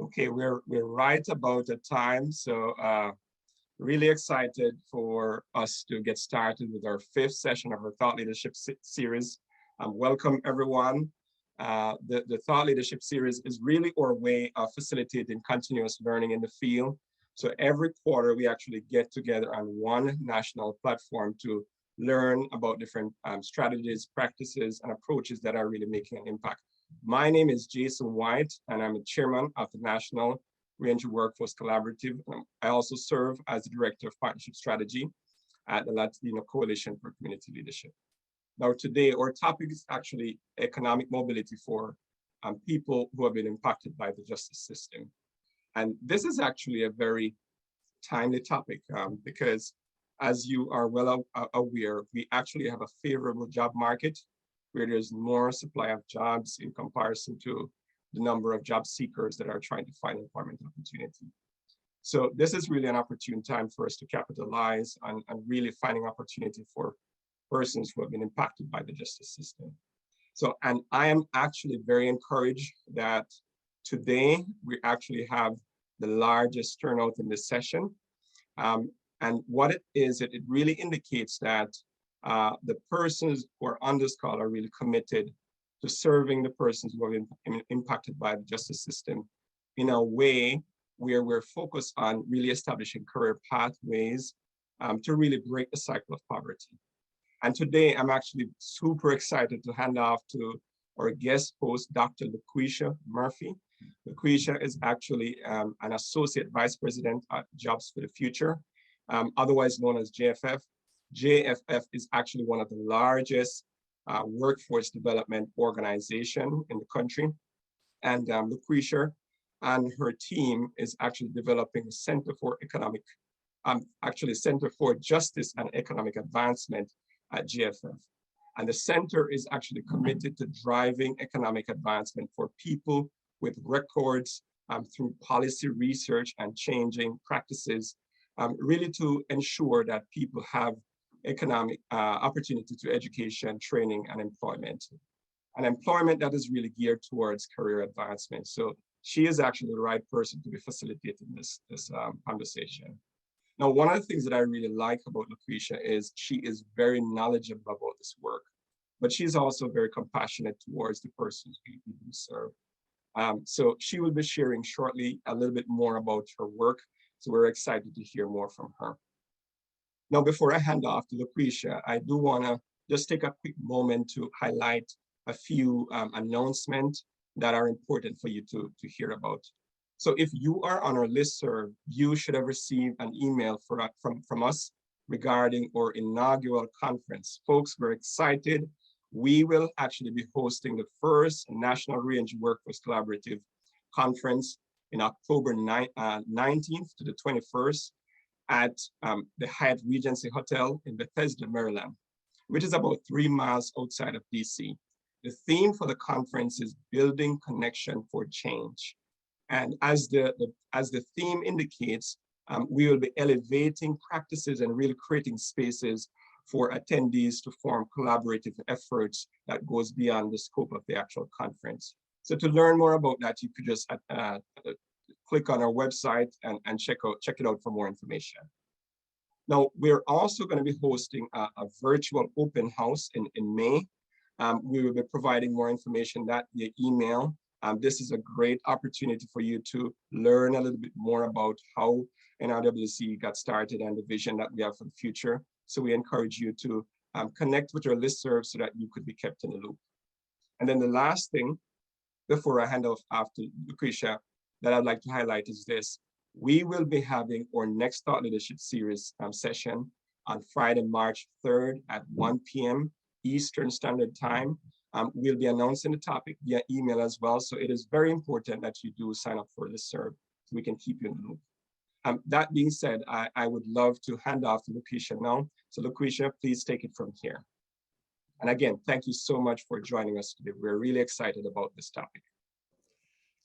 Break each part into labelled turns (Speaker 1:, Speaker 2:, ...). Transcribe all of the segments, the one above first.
Speaker 1: Okay, we're right about the time, so really excited for us to get started with our fifth session of our Thought Leadership series. Welcome everyone. The Thought Leadership series is really our way of facilitating continuous learning in the field. So every quarter we actually get together on one national platform to learn about different strategies, practices, and approaches that are really making an impact. My name is Jason White, and I'm the chairman of the National Reentry Workforce Collaborative. I also serve as the Director of Partnership Strategy at the Latino Coalition for Community Leadership. Now today, our topic is actually economic mobility for people who have been impacted by the justice system. And this is actually a very timely topic because as you are well aware, we actually have a favorable job market where there's more supply of jobs in comparison to the number of job seekers that are trying to find employment opportunity. So this is really an opportune time for us to capitalize on really finding opportunity for persons who have been impacted by the justice system. So, and I am actually very encouraged that today we actually have the largest turnout in this session. And what it is, it really indicates that the persons who are on this call are really committed to serving the persons who have been impacted by the justice system in a way where we're focused on really establishing career pathways to really break the cycle of poverty. And today I'm actually super excited to hand off to our guest host, Dr. LaQuisha Murphy. LaQuisha is actually an Associate Vice President at Jobs for the Future, otherwise known as JFF. JFF is actually one of the largest workforce development organization in the country. And LaQuisha and her team is actually developing a Center for Economic, Center for Justice and Economic Advancement at JFF. And the center is actually committed to driving economic advancement for people with records through policy research and changing practices, really to ensure that people have economic opportunity to education, training, and employment. And employment that is really geared towards career advancement. So she is actually the right person to be facilitating this conversation. Now, one of the things that I really like about LaQuisha is she is very knowledgeable about this work, but she's also very compassionate towards the persons we serve. So she will be sharing shortly a little bit more about her work. So we're excited to hear more from her. Now, before I hand off to LaQuisha, I do want to just take a quick moment to highlight a few announcements that are important for you to hear about. So if you are on our listserv, you should have received an email from us regarding our inaugural conference. Folks, we're excited. We will actually be hosting the first National Reentry Workforce Collaborative Conference in October 19th to the 21st at the Hyatt Regency Hotel in Bethesda, Maryland, which is about 3 miles outside of DC. The theme for the conference is Building Connection for Change. And as the theme indicates, we will be elevating practices and really creating spaces for attendees to form collaborative efforts that goes beyond the scope of the actual conference. So to learn more about that, you could just click on our website and check it out for more information. Now, we're also going to be hosting a virtual open house in May. We will be providing more information that via email. This is a great opportunity for you to learn a little bit more about how NRWC got started and the vision that we have for the future. So we encourage you to connect with your listserv so that you could be kept in the loop. And then the last thing, before I hand off after LaQuisha, that I'd like to highlight is this. We will be having our next Thought Leadership Series session on Friday, March 3rd at 1 p.m. Eastern Standard Time. We'll be announcing the topic via email as well. So it is very important that you do sign up for this serve so we can keep you in the loop. That being said, I would love to hand off to LaQuisha now. So LaQuisha, please take it from here. And again, thank you so much for joining us today. We're really excited about this topic.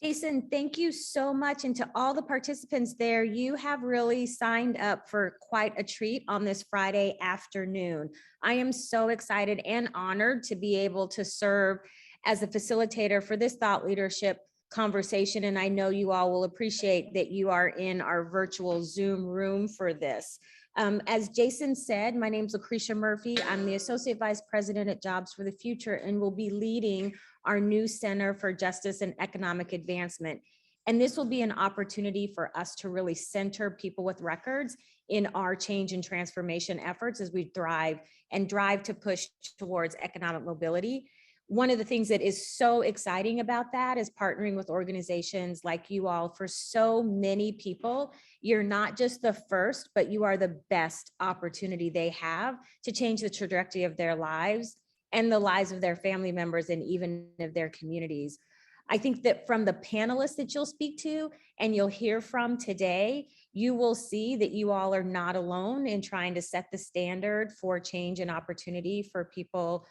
Speaker 2: Jason, thank you so much. And to all the participants there, you have really signed up for quite a treat on this Friday afternoon. I am so excited and honored to be able to serve as a facilitator for this thought leadership conversation. And I know you all will appreciate that you are in our virtual Zoom room for this. As Jason said, my name is Lucretia Murphy. I'm the Associate Vice President at Jobs for the Future and will be leading our new Center for Justice and Economic Advancement. And this will be an opportunity for us to really center people with records in our change and transformation efforts as we thrive and drive to push towards economic mobility. One of the things that is so exciting about that is partnering with organizations like you all. For so many people, you're not just the first, but you are the best opportunity they have to change the trajectory of their lives and the lives of their family members and even of their communities. I think that from the panelists that you'll speak to and you'll hear from today, you will see that you all are not alone in trying to set the standard for change and opportunity for people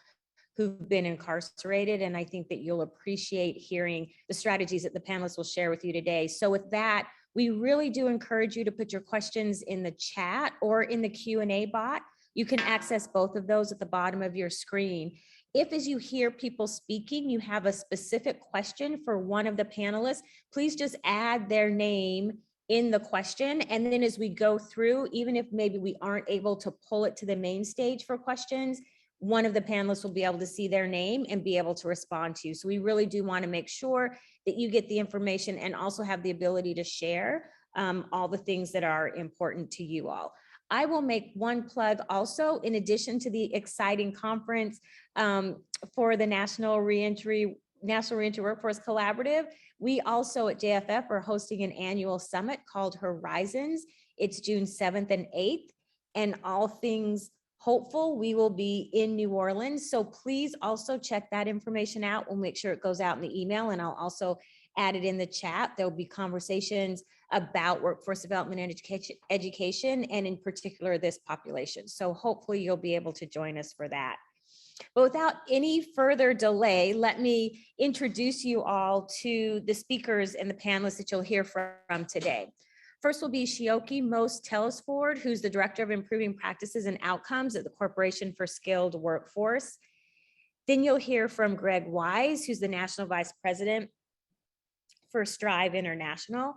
Speaker 2: who've been incarcerated. And I think that you'll appreciate hearing the strategies that the panelists will share with you today. So with that, we really do encourage you to put your questions in the chat or in the Q&A bot. You can access both of those at the bottom of your screen. If, as you hear people speaking, you have a specific question for one of the panelists, please just add their name in the question. And then as we go through, even if maybe we aren't able to pull it to the main stage for questions, one of the panelists will be able to see their name and be able to respond to you. So we really do want to make sure that you get the information and also have the ability to share all the things that are important to you all. I will make one plug also, in addition to the exciting conference for the National Reentry Workforce Collaborative. We also at JFF are hosting an annual summit called Horizons. It's June 7th and 8th, and all things hopeful, we will be in New Orleans. So please also check that information out. We'll make sure it goes out in the email, and I'll also add it in the chat. There'll be conversations about workforce development and education, and in particular this population. So hopefully you'll be able to join us for that. But without any further delay, let me introduce you all to the speakers and the panelists that you'll hear from today. First will be Shioki Mose-Telesford, who's the Director of Improving Practices and Outcomes at the Corporation for Skilled Workforce. Then you'll hear from Greg Wise, who's the National Vice President for Strive International.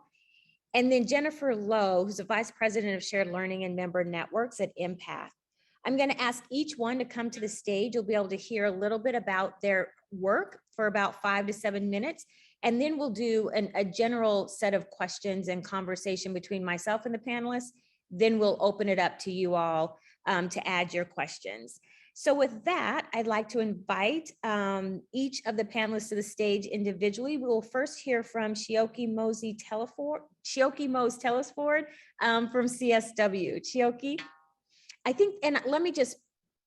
Speaker 2: And then Jennifer Lowe, who's the Vice President of Shared Learning and Member Networks at Empath. I'm going to ask each one to come to the stage. You'll be able to hear a little bit about their work for about 5 to 7 minutes. And then we'll do a general set of questions and conversation between myself and the panelists. Then we'll open it up to you all to add your questions. So with that, I'd like to invite each of the panelists to the stage individually. We will first hear from Shioki Mose-Telesford from CSW. Shioki, I think, and let me just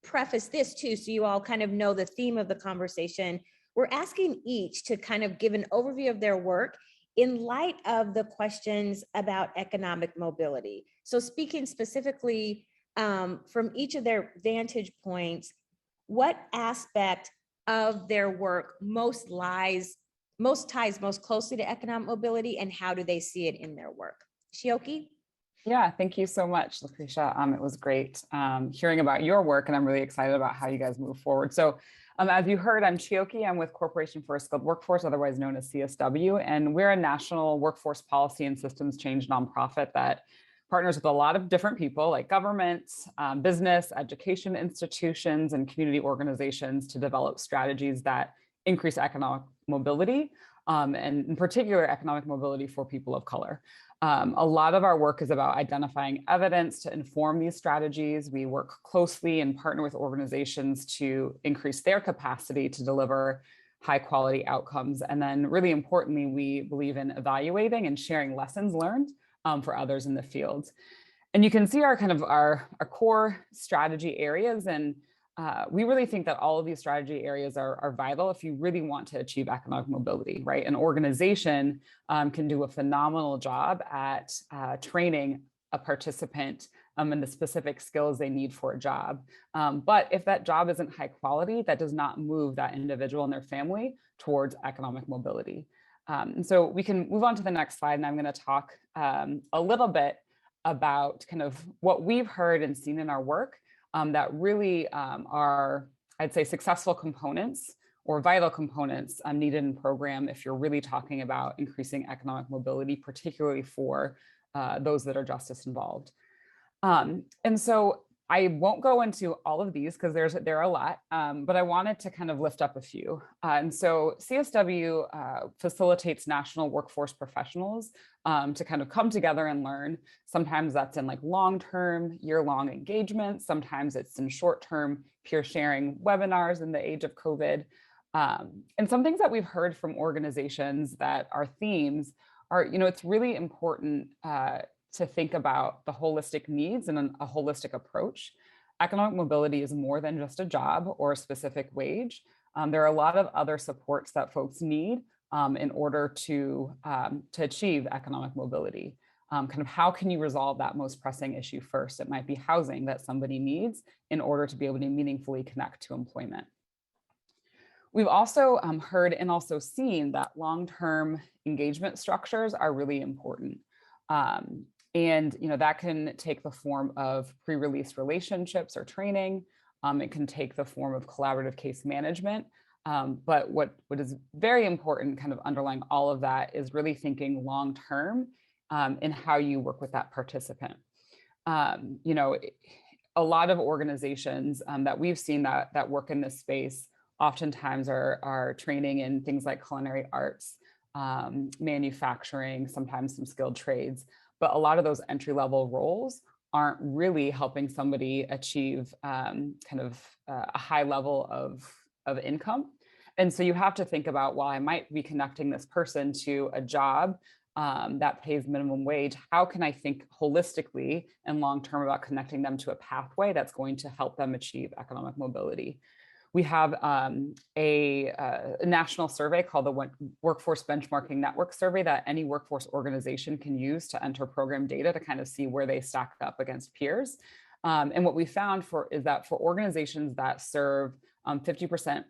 Speaker 2: preface this too, so you all kind of know the theme of the conversation. We're asking each to kind of give an overview of their work in light of the questions about economic mobility. So speaking specifically from each of their vantage points, what aspect of their work most ties most closely to economic mobility, and how do they see it in their work? Shioki?
Speaker 3: Yeah, thank you so much, Lucretia. It was great hearing about your work, and I'm really excited about how you guys move forward. So as you heard, I'm Shioki. I'm with Corporation for a Skilled Workforce, otherwise known as CSW, and we're a national workforce policy and systems change nonprofit that partners with a lot of different people like governments, business, education institutions, and community organizations to develop strategies that increase economic mobility, and in particular, economic mobility for people of color. A lot of our work is about identifying evidence to inform these strategies. We work closely and partner with organizations to increase their capacity to deliver high quality outcomes. And then really importantly, we believe in evaluating and sharing lessons learned for others in the field. And you can see our core strategy areas, and we really think that all of these strategy areas are vital if you really want to achieve economic mobility, right? An organization can do a phenomenal job at training a participant in the specific skills they need for a job. But if that job isn't high quality, that does not move that individual and their family towards economic mobility. And so we can move on to the next slide, and I'm going to talk a little bit about kind of what we've heard and seen in our work that really are, I'd say, successful components or vital components needed in program if you're really talking about increasing economic mobility, particularly for those that are justice involved. And so I won't go into all of these because there are a lot, but I wanted to kind of lift up a few. And so CSW facilitates national workforce professionals to kind of come together and learn. Sometimes that's in like long-term, year-long engagements. Sometimes it's in short-term peer sharing webinars in the age of COVID. And some things that we've heard from organizations that are themes are, it's really important to think about the holistic needs and a holistic approach. Economic mobility is more than just a job or a specific wage. There are a lot of other supports that folks need in order to achieve economic mobility. Kind of how can you resolve that most pressing issue first? It might be housing that somebody needs in order to be able to meaningfully connect to employment. We've also heard and also seen that long-term engagement structures are really important. And that can take the form of pre-release relationships or training. It can take the form of collaborative case management. But what is very important kind of underlying all of that is really thinking long-term in how you work with that participant. A lot of organizations that we've seen that work in this space oftentimes are training in things like culinary arts, manufacturing, sometimes some skilled trades. But a lot of those entry-level roles aren't really helping somebody achieve kind of a high level of income. And so you have to think about, while I might be connecting this person to a job that pays minimum wage, how can I think holistically and long-term about connecting them to a pathway that's going to help them achieve economic mobility? We have a national survey called the Workforce Benchmarking Network Survey that any workforce organization can use to enter program data to kind of see where they stack up against peers. And what we found is that for organizations that serve 50%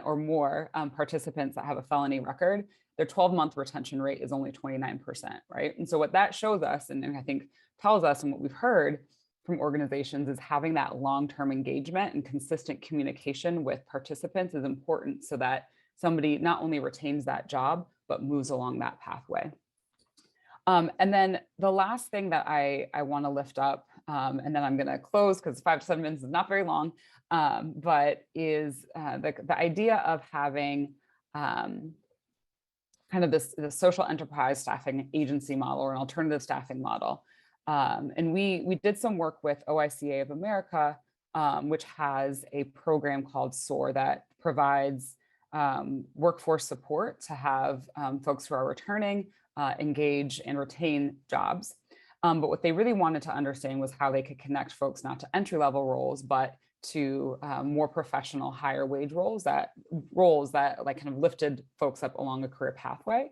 Speaker 3: or more participants that have a felony record, their 12-month retention rate is only 29%, right? And so what that shows us, and I think tells us, and what we've heard from organizations, is having that long-term engagement and consistent communication with participants is important so that somebody not only retains that job, but moves along that pathway. And then the last thing that I want to lift up, and then I'm going to close because 5 to 7 minutes is not very long, but is the idea of having kind of this social enterprise staffing agency model or an alternative staffing model. And we did some work with OICA of America, which has a program called SOAR that provides workforce support to have folks who are returning engage and retain jobs. But what they really wanted to understand was how they could connect folks not to entry-level roles, but to more professional, higher wage roles that like kind of lifted folks up along a career pathway.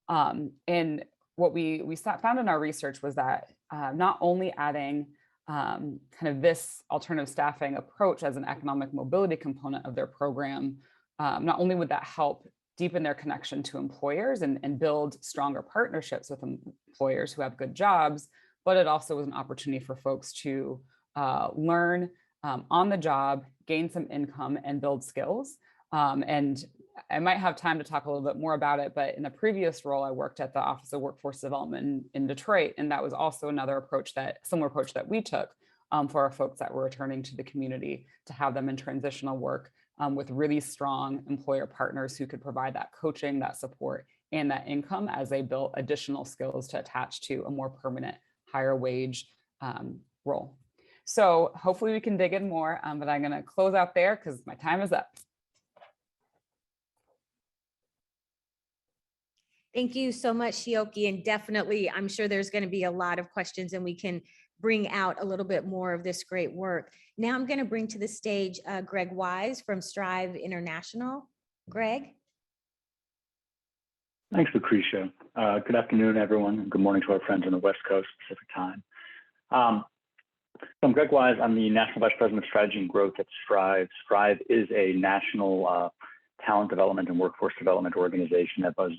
Speaker 3: And what we found in our research was that not only adding kind of this alternative staffing approach as an economic mobility component of their program, not only would that help deepen their connection to employers and build stronger partnerships with employers who have good jobs, but it also was an opportunity for folks to learn on the job, gain some income, and build skills. And I might have time to talk a little bit more about it, but in a previous role, I worked at the Office of Workforce Development in Detroit, and that was also another similar approach that we took for our folks that were returning to the community, to have them in transitional work with really strong employer partners who could provide that coaching, that support, and that income as they built additional skills to attach to a more permanent, higher wage role. So hopefully we can dig in more, but I'm going to close out there because my time is up.
Speaker 2: Thank you so much, Shioki. And definitely, I'm sure there's going to be a lot of questions and we can bring out a little bit more of this great work. Now I'm going to bring to the stage Greg Wise from Strive International. Greg?
Speaker 4: Thanks, Lucretia. Good afternoon, everyone. And good morning to our friends on the West Coast Pacific time. I'm Greg Wise. I'm the National Vice President of Strategy and Growth at Strive. Strive is a national talent development and workforce development organization that does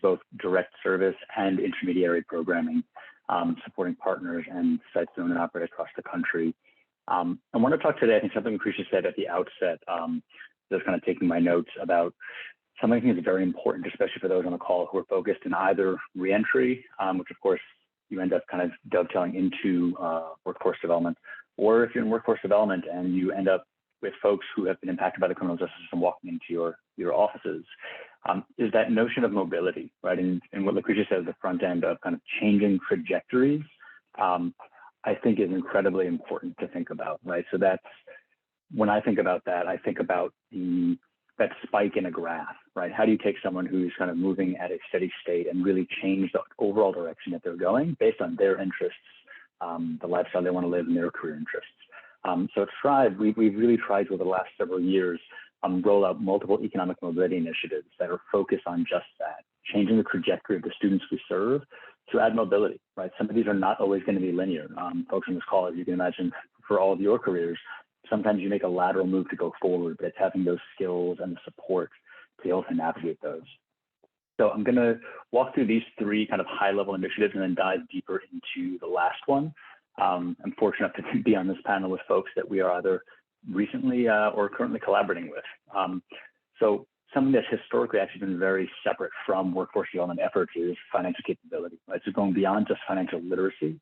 Speaker 4: both direct service and intermediary programming, supporting partners and sites owned and operated across the country I want to talk today, I think something Krisha said at the outset, just kind of taking my notes about something I think is very important, especially for those on the call who are focused in either reentry, which of course you end up kind of dovetailing into workforce development, or if you're in workforce development and you end up with folks who have been impacted by the criminal justice system walking into your offices, is that notion of mobility, right? And what Lucretia said at the front end of kind of changing trajectories, I think is incredibly important to think about, right? So that's, when I think about that, I think about that spike in a graph, right? How do you take someone who's kind of moving at a steady state and really change the overall direction that they're going based on their interests, the lifestyle they want to live, and their career interests? So at Strive, we've really tried to, over the last several years, roll out multiple economic mobility initiatives that are focused on just that, changing the trajectory of the students we serve to add mobility, right? Some of these are not always going to be linear. Folks on this call, as you can imagine, for all of your careers, sometimes you make a lateral move to go forward, but it's having those skills and the support to be able to navigate those. So I'm going to walk through these three kind of high-level initiatives and then dive deeper into the last one. I'm fortunate enough to be on this panel with folks that we are either recently or currently collaborating with. So something that's historically actually been very separate from workforce development efforts is financial capability, right? So going beyond just financial literacy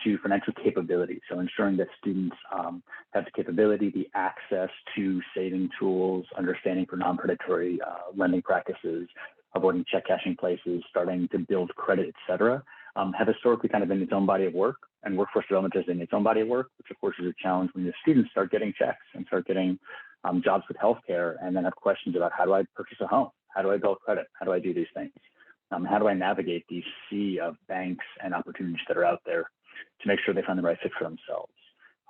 Speaker 4: to financial capability. So ensuring that students have the capability, the access to saving tools, understanding for non-predatory lending practices, avoiding check cashing places, starting to build credit, et cetera, have historically kind of been its own body of work, and workforce development is in its own body of work, which of course is a challenge when the students start getting checks and start getting jobs with healthcare, and then have questions about how do I purchase a home? How do I build credit? How do I do these things? How do I navigate the sea of banks and opportunities that are out there to make sure they find the right fit for themselves?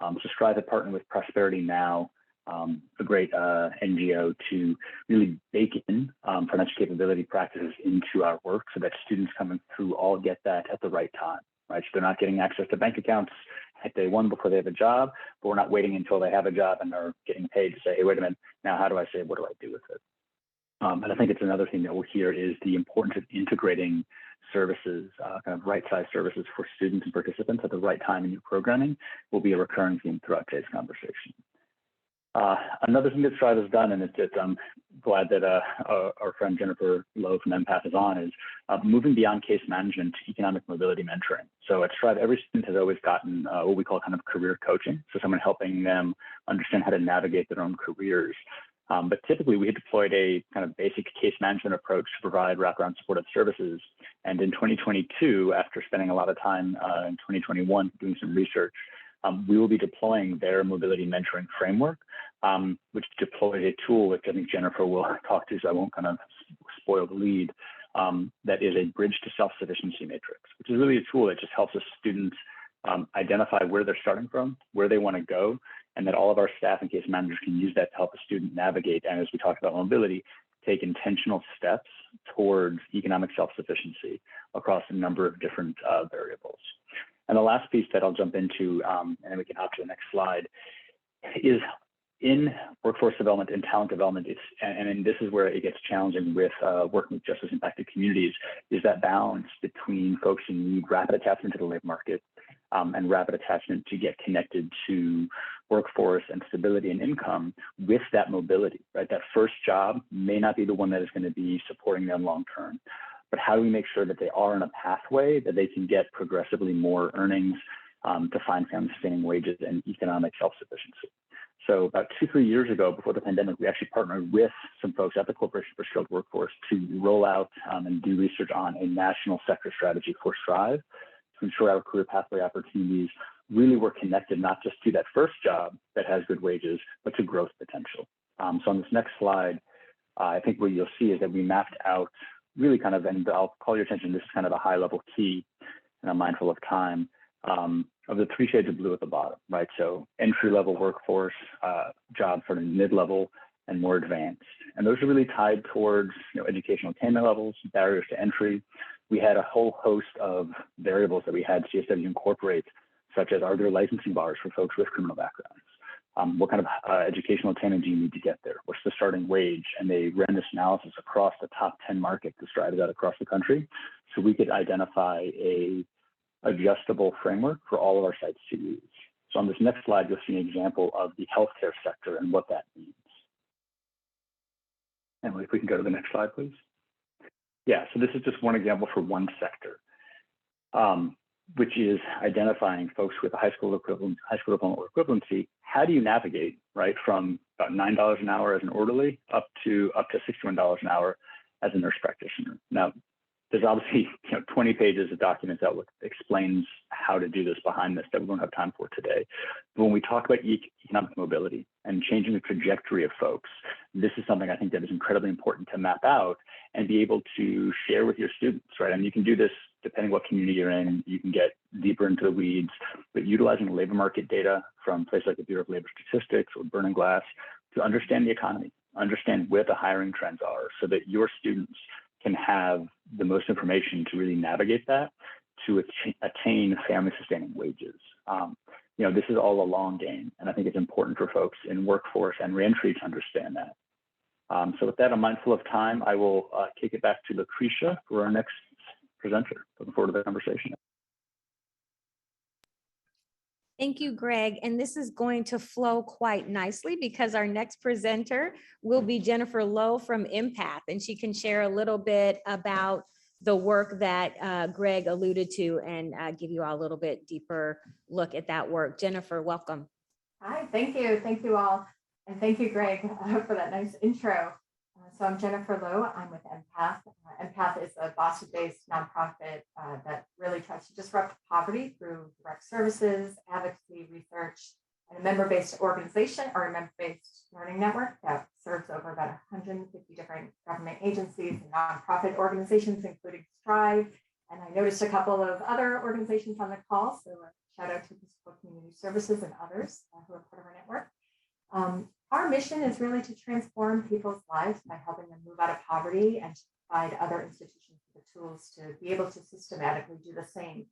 Speaker 4: So Strive to partner with Prosperity Now, a great NGO, to really bake in financial capability practices into our work so that students coming through all get that at the right time, right? So they're not getting access to bank accounts at day one before they have a job, but we're not waiting until they have a job and they're getting paid to say, hey, wait a minute, now how do I save? What do I do with it? And I think it's another thing that we'll hear is the importance of integrating services, kind of right-sized services for students and participants at the right time in your programming will be a recurring theme throughout today's conversation. Another thing that Strive has done, and I'm glad that our friend Jennifer Lowe from Empath is on, is moving beyond case management to economic mobility mentoring. So at Strive, every student has always gotten what we call kind of career coaching. So someone helping them understand how to navigate their own careers. But typically we had deployed a kind of basic case management approach to provide wraparound supportive services. And in 2022, after spending a lot of time in 2021 doing some research, we will be deploying their mobility mentoring framework, which deploys a tool, which I think Jennifer will talk to, so I won't kind of spoil the lead, that is a bridge to self-sufficiency matrix, which is really a tool that just helps us students identify where they're starting from, where they want to go, and that all of our staff and case managers can use that to help a student navigate, and as we talked about mobility, take intentional steps towards economic self-sufficiency across a number of different variables. And the last piece that I'll jump into, and then we can hop to the next slide, is in workforce development and talent development, and this is where it gets challenging with working with justice impacted communities, is that balance between folks who need rapid attachment to the labor market and rapid attachment to get connected to workforce and stability and income with that mobility, right? That first job may not be the one that is going to be supporting them long term, but how do we make sure that they are in a pathway that they can get progressively more earnings to find family-sustaining wages and economic self-sufficiency? So about 2-3 years ago, before the pandemic, we actually partnered with some folks at the Corporation for Skilled Workforce to roll out and do research on a national sector strategy for Strive to ensure our career pathway opportunities really were connected not just to that first job that has good wages, but to growth potential. So on this next slide, I think what you'll see is that we mapped out really kind of, and I'll call your attention, this is kind of a high level key, and I'm mindful of time, of the 3 shades of blue at the bottom, right? So entry-level workforce, jobs sort of mid-level and more advanced. And those are really tied towards educational attainment levels, barriers to entry. We had a whole host of variables that we had CSW incorporate, such as are there licensing bars for folks with criminal backgrounds? What kind of educational attainment do you need to get there? What's the starting wage? And they ran this analysis across the top 10 markets distributed out across the country, so we could identify a adjustable framework for all of our sites to use. So on this next slide, you'll see an example of the healthcare sector and what that means. And if we can go to the next slide, please. Yeah, so this is just one example for one sector, which is identifying folks with a high school equivalent, high school diploma or equivalency. How do you navigate, right, from about $9 an hour as an orderly up to $61 an hour as a nurse practitioner? Now, there's obviously 20 pages of documents that explains how to do this behind this that we don't have time for today. But when we talk about economic mobility and changing the trajectory of folks, this is something I think that is incredibly important to map out and be able to share with your students, right? And you can do this depending what community you're in. You can get deeper into the weeds, but utilizing labor market data from places like the Bureau of Labor Statistics or Burn and Glass to understand the economy, understand where the hiring trends are so that your students can have the most information to really navigate that to attain family sustaining wages. This is all a long game, and I think it's important for folks in workforce and reentry to understand that. So with that, I'm mindful of time. I will kick it back to Lucretia for our next presenter. Looking forward to the conversation.
Speaker 2: Thank you, Greg. And this is going to flow quite nicely because our next presenter will be Jennifer Lowe from Empath, and she can share a little bit about the work that Greg alluded to and give you all a little bit deeper look at that work. Jennifer, welcome.
Speaker 5: Hi, thank you. Thank you all. And thank you, Greg, for that nice intro. So I'm Jennifer Lowe. I'm with Empath. Empath is a Boston-based nonprofit that really tries to disrupt poverty through direct services, advocacy, research, and a member-based organization or a member-based learning network that serves over about 150 different government agencies and nonprofit organizations, including Strive. And I noticed a couple of other organizations on the call, so a shout out to Episcopal Community Services and others who are part of our network. Our mission is really to transform people's lives by helping them move out of poverty and to provide other institutions with the tools to be able to systematically do the same.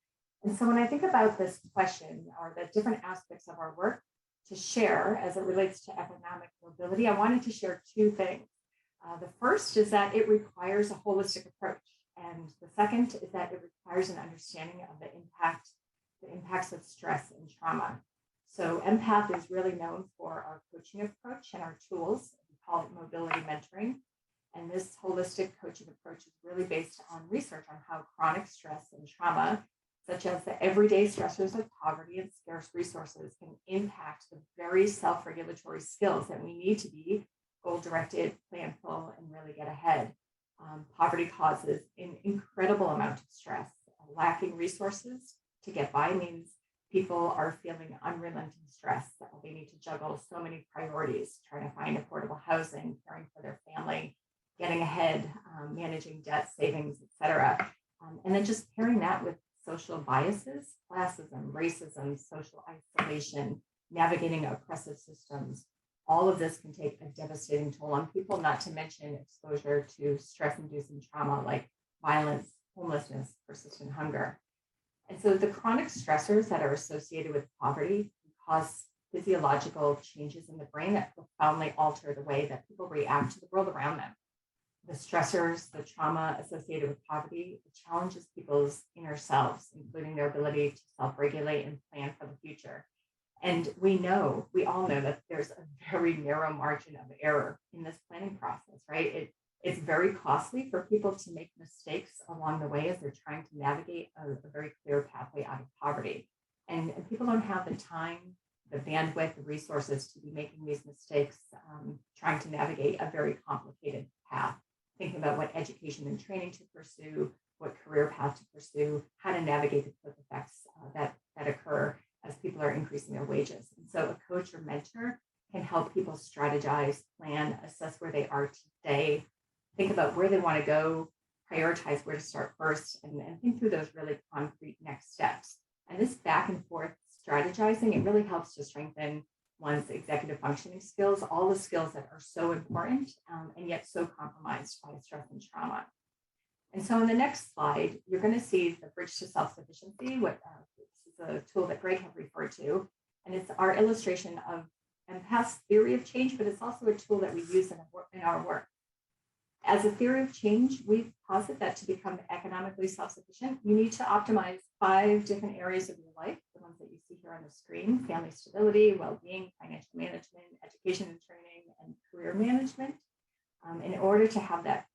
Speaker 5: And so when I think about this question or the different aspects of our work to share as it relates to economic mobility, I wanted to share two things. The first is that it requires a holistic approach. And the second is that it requires an understanding of the impacts of stress and trauma. So Empath is really known for our coaching approach and our tools. We call it mobility mentoring. And this holistic coaching approach is really based on research on how chronic stress and trauma, such as the everyday stressors of poverty and scarce resources, can impact the very self-regulatory skills that we need to be goal-directed, planful, and really get ahead. Poverty causes an incredible amount of stress. Lacking resources to get by means people are feeling unrelenting stress. They need to juggle so many priorities, trying to find affordable housing, caring for their family, getting ahead, managing debt, savings, etc. And then just pairing that with social biases, classism, racism, social isolation, navigating oppressive systems. All of this can take a devastating toll on people, not to mention exposure to stress-inducing trauma like violence, homelessness, persistent hunger. And so the chronic stressors that are associated with poverty cause physiological changes in the brain that profoundly alter the way that people react to the world around them. The stressors, the trauma associated with poverty, it challenges people's inner selves, including their ability to self-regulate and plan for the future. And we all know that there's a very narrow margin of error in this planning process, right? It's very costly for people to make mistakes along the way as they're trying to navigate a very clear pathway out of poverty. And people don't have the time, the bandwidth, the resources to be making these mistakes, trying to navigate a very complicated path, thinking about what education and training to pursue, what career path to pursue, how to navigate the cliff effects that occur as people are increasing their wages. And so a coach or mentor can help people strategize, plan, assess where they are today, think about where they want to go, prioritize where to start first, and think through those really concrete next steps. And this back and forth strategizing, it really helps to strengthen one's executive functioning skills, all the skills that are so important and yet so compromised by stress and trauma. And so in the next slide, you're going to see the bridge to self-sufficiency. This is a tool that Greg had referred to, and it's our illustration of Empath's theory of change, but it's also a tool that we use in our work. As a theory of change, we posit that to become economically self-sufficient, you need to optimize 5 different areas of your life, the ones that you see here on the screen: family stability, well-being, financial management, education and training, and career management. In order to have that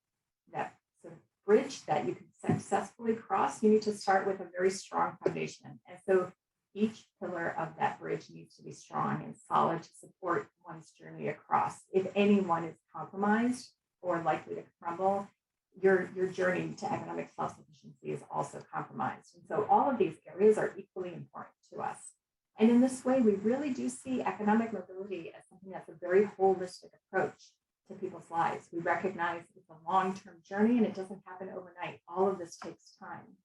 Speaker 5: sort of bridge that you can successfully cross, you need to start with a very strong foundation. And so each pillar of that bridge needs to be strong and solid to support one's journey across. If any one is compromised or likely to crumble, your journey to economic self-sufficiency is also compromised. And so all of these areas are equally important to us. And in this way, we really do see economic mobility as something that's a very holistic approach to people's lives. We recognize it's a long-term journey and it doesn't happen overnight. All of this takes time.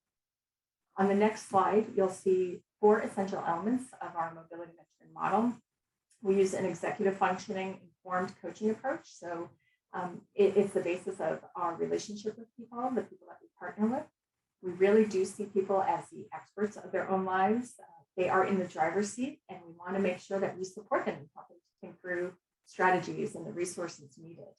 Speaker 5: On the next slide, you'll see 4 essential elements of our mobility mentoring model. We use an executive functioning informed coaching approach. So it's the basis of our relationship with people, the people that we partner with. We really do see people as the experts of their own lives. They are in the driver's seat, and we want to make sure that we support them and help them to think through strategies and the resources needed.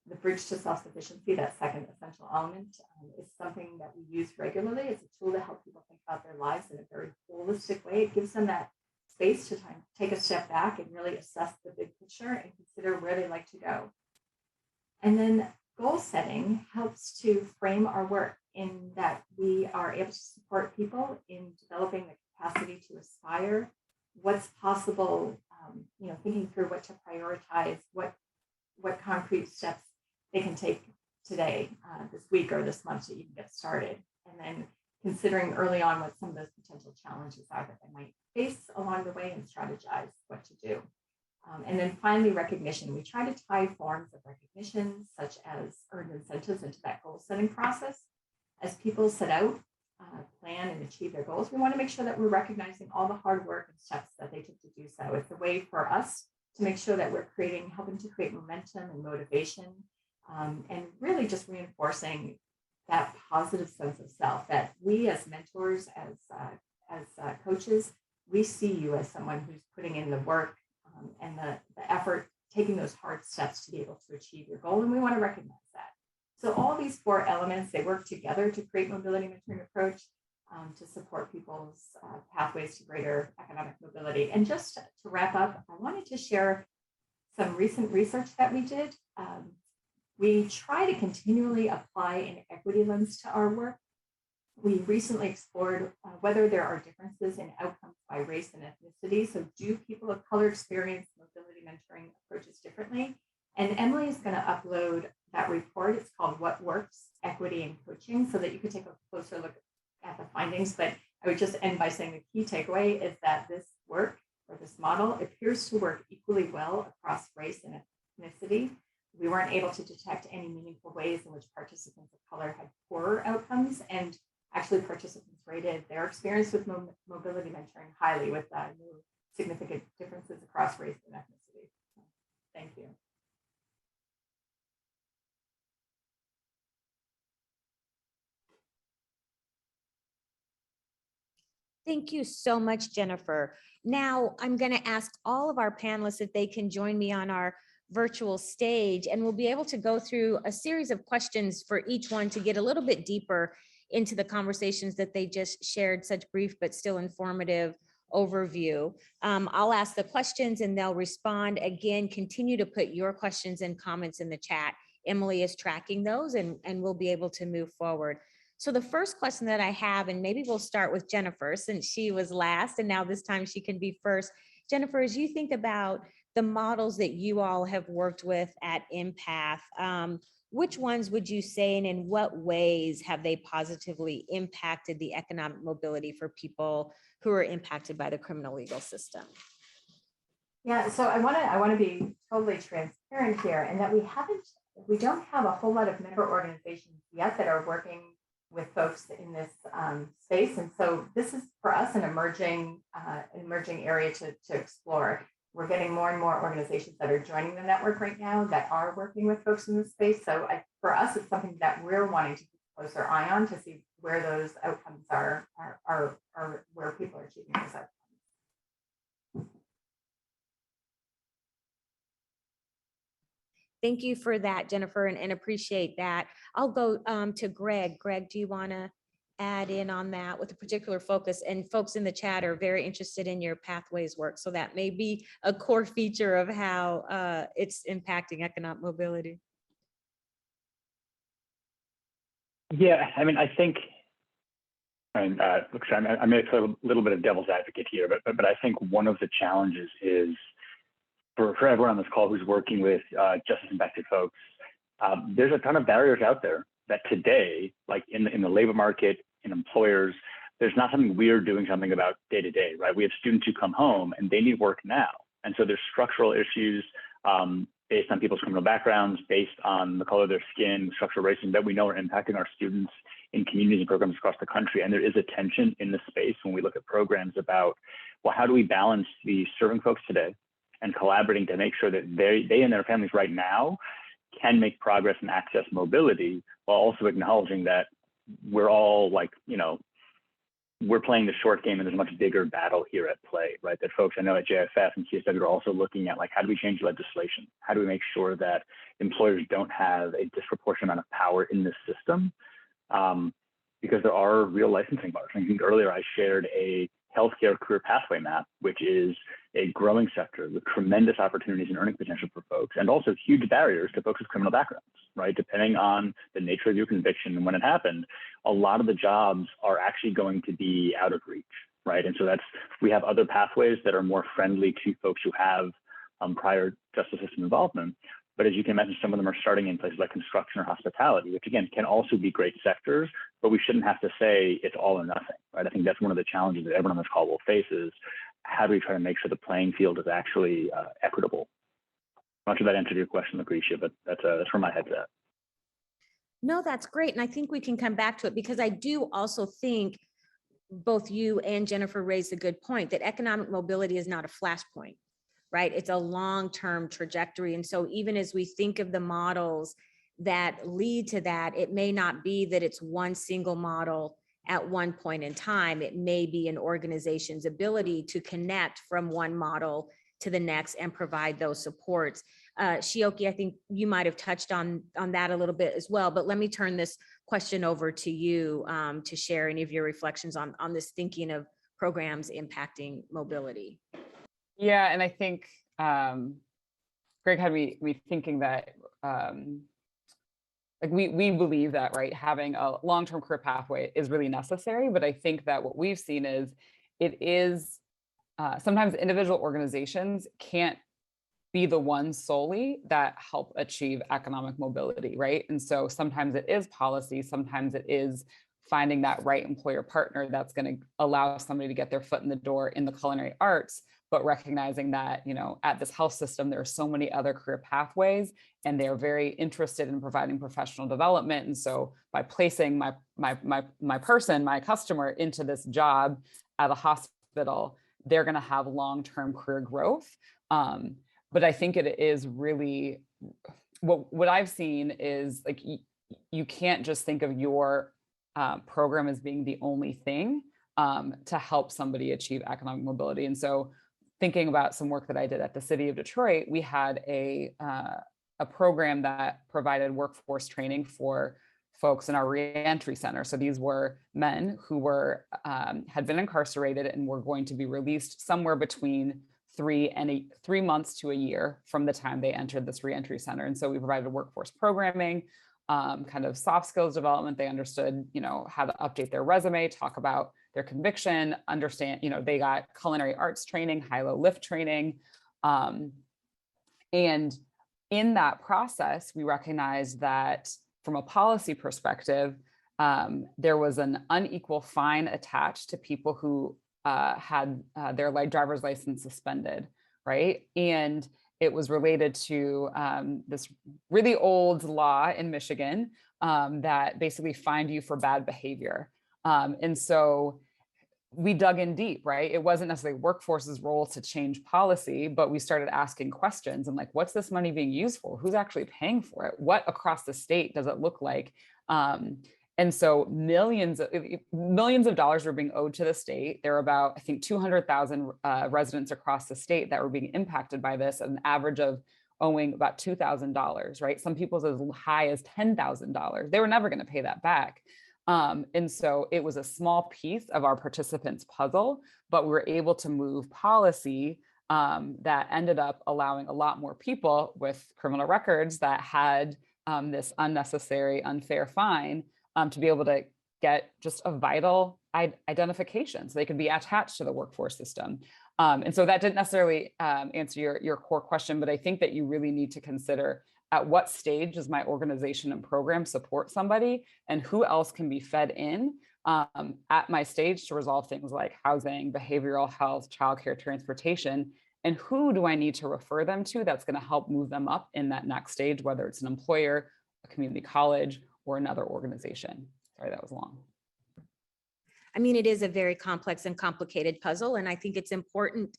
Speaker 5: The bridge to self-sufficiency, that second essential element, is something that we use regularly. It's a tool to help people think about their lives in a very holistic way. It gives them that space to take a step back and really assess the big picture and consider where they like to go. And then goal setting helps to frame our work in that we are able to support people in developing the capacity to aspire, what's possible, thinking through what to prioritize, what concrete steps they can take today, this week or this month to even get started. And then considering early on what some of those potential challenges are that they might face along the way and strategize what to do. And then finally, recognition. We try to tie forms of recognition, such as earned incentives, into that goal setting process. As people set out, plan, and achieve their goals, we want to make sure that we're recognizing all the hard work and steps that they took to do so. It's a way for us to make sure that we're helping to create momentum and motivation, and really just reinforcing that positive sense of self that we as mentors, as coaches, we see you as someone who's putting in the work and the effort, taking those hard steps to be able to achieve your goal. And we want to recognize that. So all these 4 elements, they work together to create mobility mentoring approach to support people's pathways to greater economic mobility. And just to wrap up, I wanted to share some recent research that we did. We try to continually apply an equity lens to our work. We recently explored whether there are differences in outcomes by race and ethnicity. So do people of color experience mobility mentoring approaches differently? And Emily is going to upload that report. It's called What Works, Equity and Coaching, so that you can take a closer look at the findings. But I would just end by saying the key takeaway is that this work, or this model, appears to work equally well across race and ethnicity. We weren't able to detect any meaningful ways in which participants of color had poorer outcomes, and actually participants rated their experience with mobility mentoring highly, with no significant differences across race and ethnicity. So, thank you.
Speaker 2: Thank you so much, Jennifer. Now I'm going to ask all of our panelists if they can join me on our virtual stage, and we'll be able to go through a series of questions for each one to get a little bit deeper into the conversations that they just shared, such brief but still informative overview. I'll ask the questions and they'll respond. Again, continue to put your questions and comments in the chat. Emily is tracking those, and we'll be able to move forward. So the first question that I have, and maybe we'll start with Jennifer since she was last and now this time she can be first. Jennifer, as you think about the models that you all have worked with at Empath, which ones would you say, and in what ways have they positively impacted the economic mobility for people who are impacted by the criminal legal system?
Speaker 5: Yeah, so I want to be totally transparent here, and that we don't have a whole lot of member organizations yet that are working with folks in this space, and so this is for us an emerging area to explore. We're getting more and more organizations that are joining the network right now that are working with folks in this space. So for us, it's something that we're wanting to keep a closer eye on to see where those outcomes are where people are achieving those outcomes.
Speaker 2: Thank you for that, Jennifer, and appreciate that. I'll go to Greg. Greg, do you want to add in on that with a particular focus, and folks in the chat are very interested in your pathways work. So that may be a core feature of how it's impacting economic mobility.
Speaker 4: Yeah, I mean, I think, and look, I'm going to play a little bit of devil's advocate here, but I think one of the challenges is for everyone on this call who's working with justice impacted folks, there's a ton of barriers out there that today, like in the labor market, in employers, there's not something we're doing something about day to day, right? We have students who come home and they need work now. And so there's structural issues based on people's criminal backgrounds, based on the color of their skin, structural racism that we know are impacting our students in communities and programs across the country. And there is a tension in the space when we look at programs about, well, how do we balance the serving folks today and collaborating to make sure that they and their families right now can make progress and access mobility, while also acknowledging that we're all like, we're playing the short game and there's a much bigger battle here at play, right? That folks I know at JFF and CSW are also looking at, like, how do we change legislation? How do we make sure that employers don't have a disproportionate amount of power in this system? Because there are real licensing bars. I think earlier I shared a healthcare career pathway map, which is a growing sector with tremendous opportunities and earning potential for folks, and also huge barriers to folks with criminal backgrounds, right? Depending on the nature of your conviction and when it happened, a lot of the jobs are actually going to be out of reach, right? And so we have other pathways that are more friendly to folks who have prior justice system involvement. But as you can imagine, some of them are starting in places like construction or hospitality, which again, can also be great sectors, but we shouldn't have to say it's all or nothing, right? I think that's one of the challenges that everyone on this call will face is, how do we try to make sure the playing field is actually equitable? I'm not sure that answered your question, Lucretia, but that's where my head's at.
Speaker 2: No, that's great. And I think we can come back to it, because I do also think both you and Jennifer raised a good point that economic mobility is not a flashpoint, right? It's a long-term trajectory. And so even as we think of the models that lead to that, it may not be that it's one single model at one point in time. It may be an organization's ability to connect from one model to the next and provide those supports. Shioki, I think you might have touched on that a little bit as well, but let me turn this question over to you to share any of your reflections on this thinking of programs impacting mobility.
Speaker 3: Yeah, and I think Greg had me thinking that like we believe that, right, having a long-term career pathway is really necessary, but I think that what we've seen is it is sometimes individual organizations can't be the ones solely that help achieve economic mobility, right? And so sometimes it is policy, sometimes it is finding that right employer partner that's going to allow somebody to get their foot in the door in the culinary arts, but recognizing that, at this health system, there are so many other career pathways, and they're very interested in providing professional development. And so by placing my customer into this job at a hospital, they're going to have long-term career growth. But I think it is really, what I've seen is, like, you can't just think of your program as being the only thing to help somebody achieve economic mobility. And so thinking about some work that I did at the city of Detroit, we had a program that provided workforce training for folks in our reentry center. So these were men who had been incarcerated and were going to be released somewhere between 3 months to a year from the time they entered this reentry center. And so we provided workforce programming, kind of soft skills development. They understood, how to update their resume, talk about their conviction, understand, they got culinary arts training, high-low lift training. And in that process, we recognized that from a policy perspective, there was an unequal fine attached to people who had their driver's license suspended, right? And it was related to this really old law in Michigan that basically fined you for bad behavior. And so we dug in deep, right? It wasn't necessarily workforce's role to change policy, but we started asking questions and, like, what's this money being used for? Who's actually paying for it? What across the state does it look like? And so millions of dollars were being owed to the state. There were about, I think, 200,000 residents across the state that were being impacted by this, at an average of owing about $2,000, right? Some people as high as $10,000. They were never going to pay that back. And so it was a small piece of our participants' puzzle, but we were able to move policy that ended up allowing a lot more people with criminal records that had this unnecessary, unfair fine to be able to get just a vital identification so they could be attached to the workforce system. And so that didn't necessarily answer your core question, but I think that you really need to consider at what stage does my organization and program support somebody, and who else can be fed in at my stage to resolve things like housing, behavioral health, childcare, transportation, and who do I need to refer them to that's going to help move them up in that next stage, whether it's an employer, a community college, or another organization. Sorry, that was long.
Speaker 2: I mean, it is a very complex and complicated puzzle. And I think it's important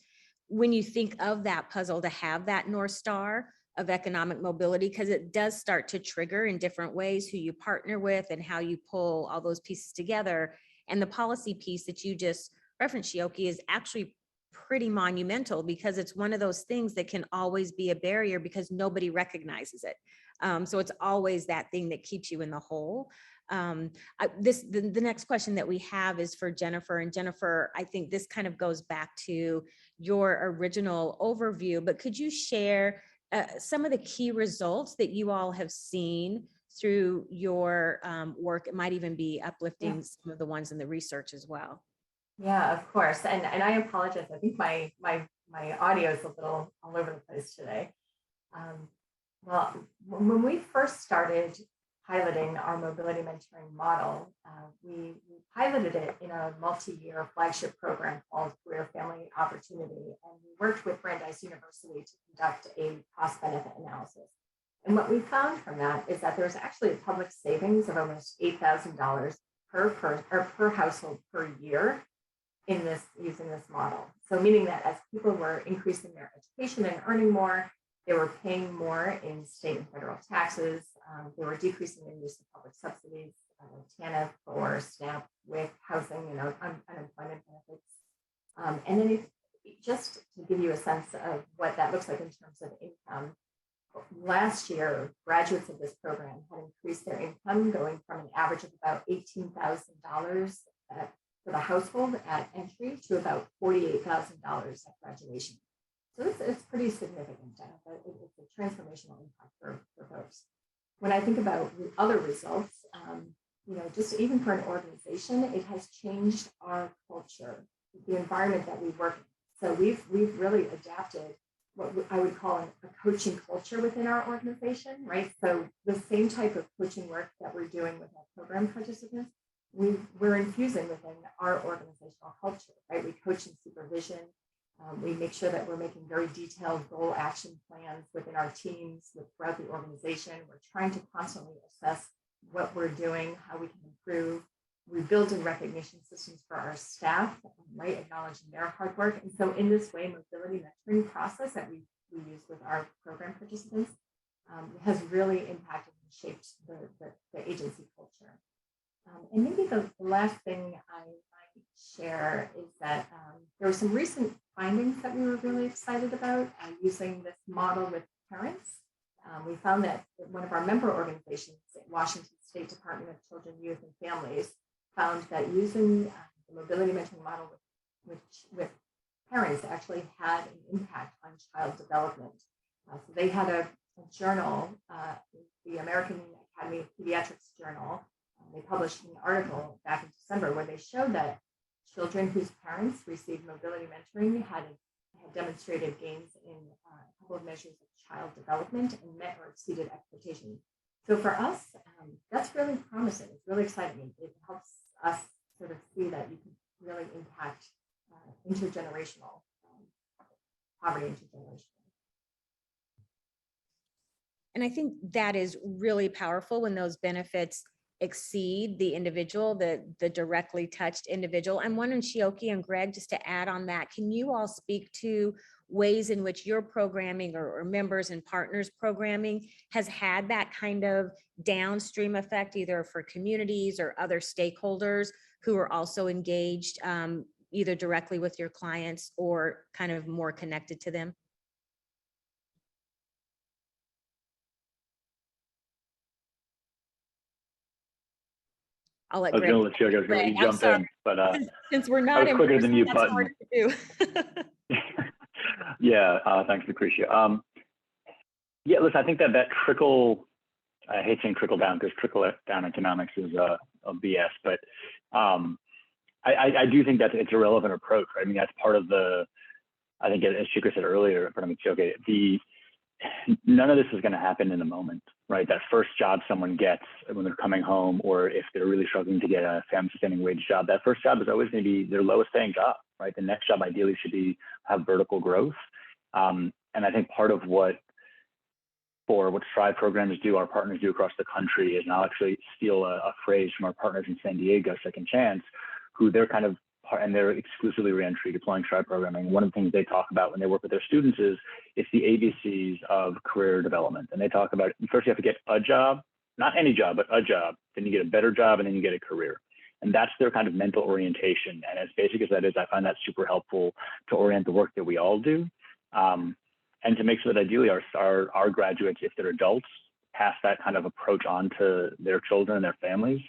Speaker 2: when you think of that puzzle to have that North Star of economic mobility, because it does start to trigger in different ways who you partner with and how you pull all those pieces together. And the policy piece that you just referenced, Shioki, is actually pretty monumental because it's one of those things that can always be a barrier because nobody recognizes it. So it's always that thing that keeps you in the hole. The next question that we have is for Jennifer. And Jennifer, I think this kind of goes back to your original overview, but could you share some of the key results that you all have seen through your work? It might even be uplifting some of the ones in the research as well.
Speaker 5: Yeah, of course. And I apologize. I think my audio is a little all over the place today. Well, when we first started piloting our mobility mentoring model, we piloted it in a multi-year flagship program called Career Family Opportunity, and we worked with Brandeis University to conduct a cost-benefit analysis. And what we found from that is that there's actually a public savings of almost $8,000 per household per year in this using this model. So meaning that as people were increasing their education and earning more, they were paying more in state and federal taxes. They were decreasing their use of public subsidies, TANF or SNAP, with housing and unemployment benefits. And then just to give you a sense of what that looks like in terms of income, last year, graduates of this program had increased their income going from an average of about $18,000 for the household at entry to about $48,000 at graduation. So it's pretty significant. It's a transformational impact for folks. When I think about other results, just even for an organization, it has changed our culture, the environment that we work in. So we've really adapted what I would call a coaching culture within our organization, right? So the same type of coaching work that we're doing with our program participants, we're infusing within our organizational culture, right? We coach in supervision. We make sure that we're making very detailed goal action plans within our teams throughout the organization. We're trying to constantly assess what we're doing, how we can improve. We build in recognition systems for our staff, right? Acknowledging their hard work. And so in this way, mobility mentoring process that we use with our program participants has really impacted and shaped the agency culture. And maybe the last thing I might share is that there were some recent findings that we were really excited about using this model with parents. We found that one of our member organizations, Washington State Department of Children, Youth, and Families, found that using the mobility mentoring model with parents actually had an impact on child development. So they had a journal, the American Academy of Pediatrics Journal. They published an article back in December where they showed that children whose parents received mobility mentoring had demonstrated gains in a couple of measures of child development and met or exceeded expectations. So for us, that's really promising. It's really exciting. It helps us sort of see that you can really impact intergenerational poverty intergenerationally.
Speaker 2: And I think that is really powerful when those benefits exceed the individual, the directly touched individual. I'm wondering, Shioki and Greg, just to add on that, can you all speak to ways in which your programming or members and partners programming has had that kind of downstream effect, either for communities or other stakeholders who are also engaged either directly with your clients or kind of more connected to them? I'll let
Speaker 4: I was
Speaker 2: Greg.
Speaker 4: going to let you, I was going to let you
Speaker 2: I'm
Speaker 4: jump
Speaker 2: sorry.
Speaker 4: in, but
Speaker 2: Since we're
Speaker 4: I
Speaker 2: not
Speaker 4: was
Speaker 2: in
Speaker 4: quicker than
Speaker 2: person,
Speaker 4: you,
Speaker 2: that's
Speaker 4: button.
Speaker 2: harder to do.
Speaker 4: Yeah, thanks, Lucretia. Yeah, listen, I think that trickle, I hate saying trickle down because trickle down economics is a BS, but I do think that it's a relevant approach. Right? I mean, that's part of the, I think as Chika said earlier, none of this is going to happen in a moment, right? That first job someone gets when they're coming home, or if they're really struggling to get a family sustaining wage job, that first job is always going to be their lowest paying job, right? The next job ideally should have vertical growth. And I think part of what Strive programs do, our partners do across the country, is, and I'll actually steal a phrase from our partners in San Diego, Second Chance, who they're kind of, and they're exclusively reentry deploying Strive programming. One of the things they talk about when they work with their students is it's the ABCs of career development. And they talk about, first you have to get a job, not any job, but a job. Then you get a better job, and then you get a career. And that's their kind of mental orientation. And as basic as that is, I find that super helpful to orient the work that we all do. And to make sure that ideally our graduates, if they're adults, pass that kind of approach on to their children and their families.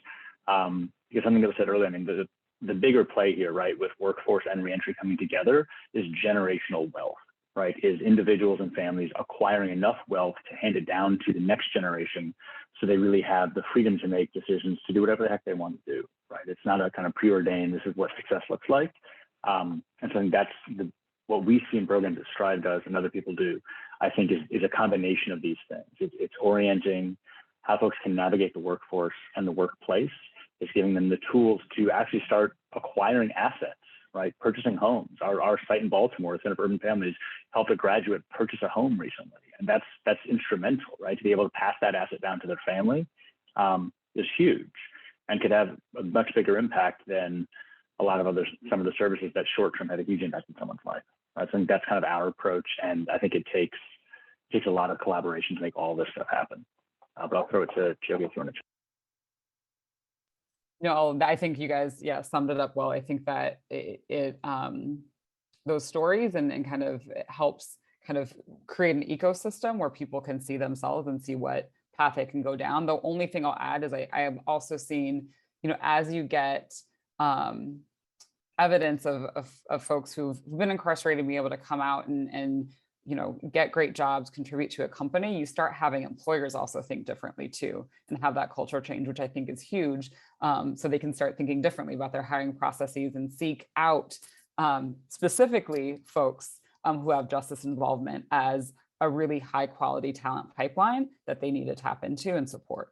Speaker 4: Because something that was said earlier, I mean, the bigger play here, right, with workforce and reentry coming together is generational wealth, right? Is individuals and families acquiring enough wealth to hand it down to the next generation so they really have the freedom to make decisions to do whatever the heck they want to do, right? It's not a kind of preordained, this is what success looks like. And so I think that's what we see in programs that Strive does and other people do, I think is a combination of these things. It's orienting how folks can navigate the workforce and the workplace. It's giving them the tools to actually start acquiring assets, right? Purchasing homes. Our site in Baltimore, Center for Urban Families, helped a graduate purchase a home recently. And that's instrumental, right? To be able to pass that asset down to their family is huge and could have a much bigger impact than some of the services that short-term had a huge impact in someone's life. I think that's kind of our approach. And I think it takes a lot of collaboration to make all this stuff happen. But I'll throw it to Chioke if you want to.
Speaker 3: No, I think you guys, summed it up well. I think that those stories and kind of helps kind of create an ecosystem where people can see themselves and see what path they can go down. The only thing I'll add is I have also seen, as you get evidence of folks who've been incarcerated be able to come out and get great jobs, contribute to a company, you start having employers also think differently too, and have that cultural change, which I think is huge. So they can start thinking differently about their hiring processes and seek out specifically folks who have justice involvement as a really high quality talent pipeline that they need to tap into and support.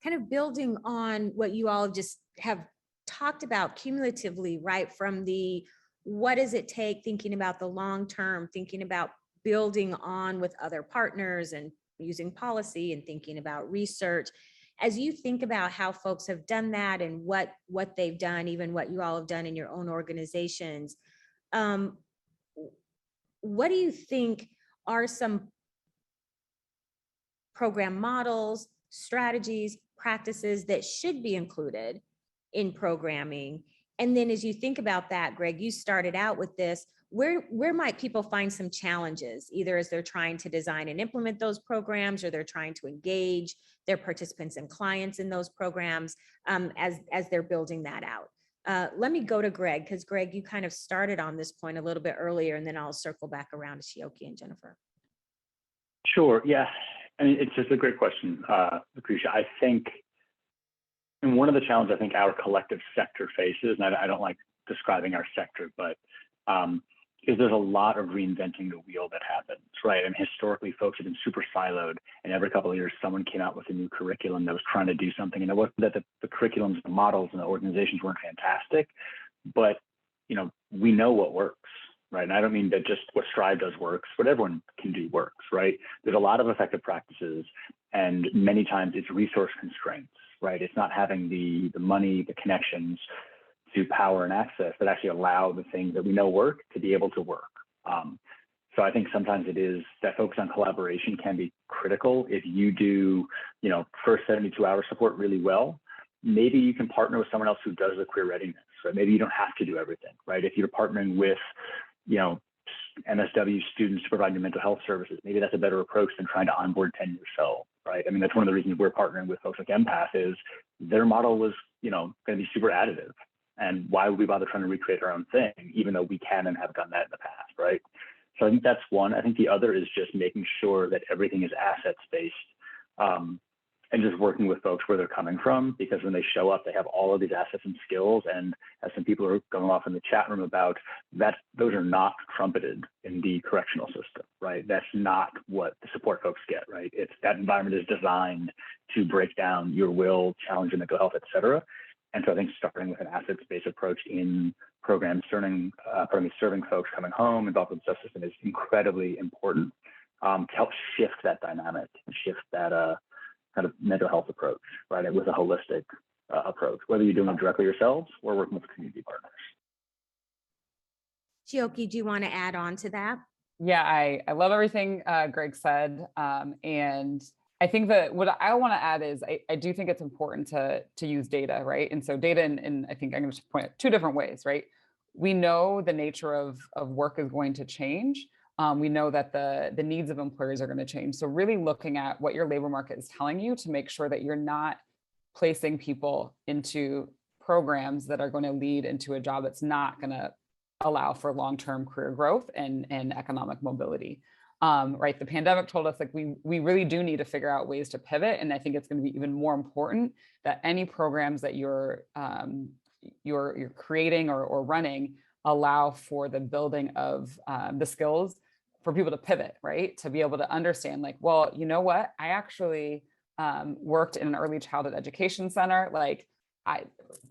Speaker 2: Kind of building on what you all just have talked about cumulatively, right? From the what does it take, thinking about the long term, thinking about building on with other partners and using policy and thinking about research. As you think about how folks have done that and what they've done, even what you all have done in your own organizations, what do you think are some program models, strategies, practices that should be included in programming? And then as you think about that, Greg, you started out with this, where might people find some challenges, either as they're trying to design and implement those programs, or they're trying to engage their participants and clients in those programs as they're building that out? Let me go to Greg, because Greg, you kind of started on this point a little bit earlier, and then I'll circle back around to Chioke and Jennifer.
Speaker 4: Sure, yeah. I mean, it's just a great question, Lucretia. I think, and one of the challenges I think our collective sector faces, and I don't like describing our sector, but is there's a lot of reinventing the wheel that happens, right? And historically, folks have been super siloed, and every couple of years, someone came out with a new curriculum that was trying to do something. And it wasn't that the curriculums, the models, and the organizations weren't fantastic, but we know what works, right? And I don't mean that just what Strive does works. What everyone can do works, right? There's a lot of effective practices, and many times it's resource constraints, right? It's not having the money, the connections to power and access that actually allow the things that we know work to be able to work. So I think sometimes it is that focus on collaboration can be critical. If you do, first 72-hour support really well, maybe you can partner with someone else who does the career readiness, right? Maybe you don't have to do everything, right? If you're partnering with, MSW students to provide your mental health services, maybe that's a better approach than trying to onboard 10 yourself. right? I mean, that's one of the reasons we're partnering with folks like Empath is their model was, going to be super additive. And why would we bother trying to recreate our own thing, even though we can and have done that in the past, right? So I think that's one. I think the other is just making sure that everything is assets-based, and just working with folks where they're coming from, because when they show up, they have all of these assets and skills. And as some people are going off in the chat room about that, those are not trumpeted in the correctional system, right? That's not what the support folks get, right? It's that environment is designed to break down your will, challenge your mental health, et cetera. And so I think starting with an assets-based approach in programs serving folks coming home involved with the justice system is incredibly important to help shift that dynamic and shift that kind of mental health approach, right? With a holistic approach, whether you're doing it directly yourselves or working with community partners.
Speaker 2: Chioke, do you want to add on to that?
Speaker 3: Yeah, I love everything Greg said. And I think that what I want to add is I do think it's important to use data, right? And so data in I think I'm going to point out two different ways, right? We know the nature of work is going to change. We know that the needs of employers are going to change. So really looking at what your labor market is telling you to make sure that you're not placing people into programs that are going to lead into a job that's not going to allow for long-term career growth and economic mobility. Right, the pandemic told us like we really do need to figure out ways to pivot, and I think it's going to be even more important that any programs that you're creating or running allow for the building of the skills for people to pivot, right? To be able to understand like, well, you know what? I actually worked in an early childhood education center. Like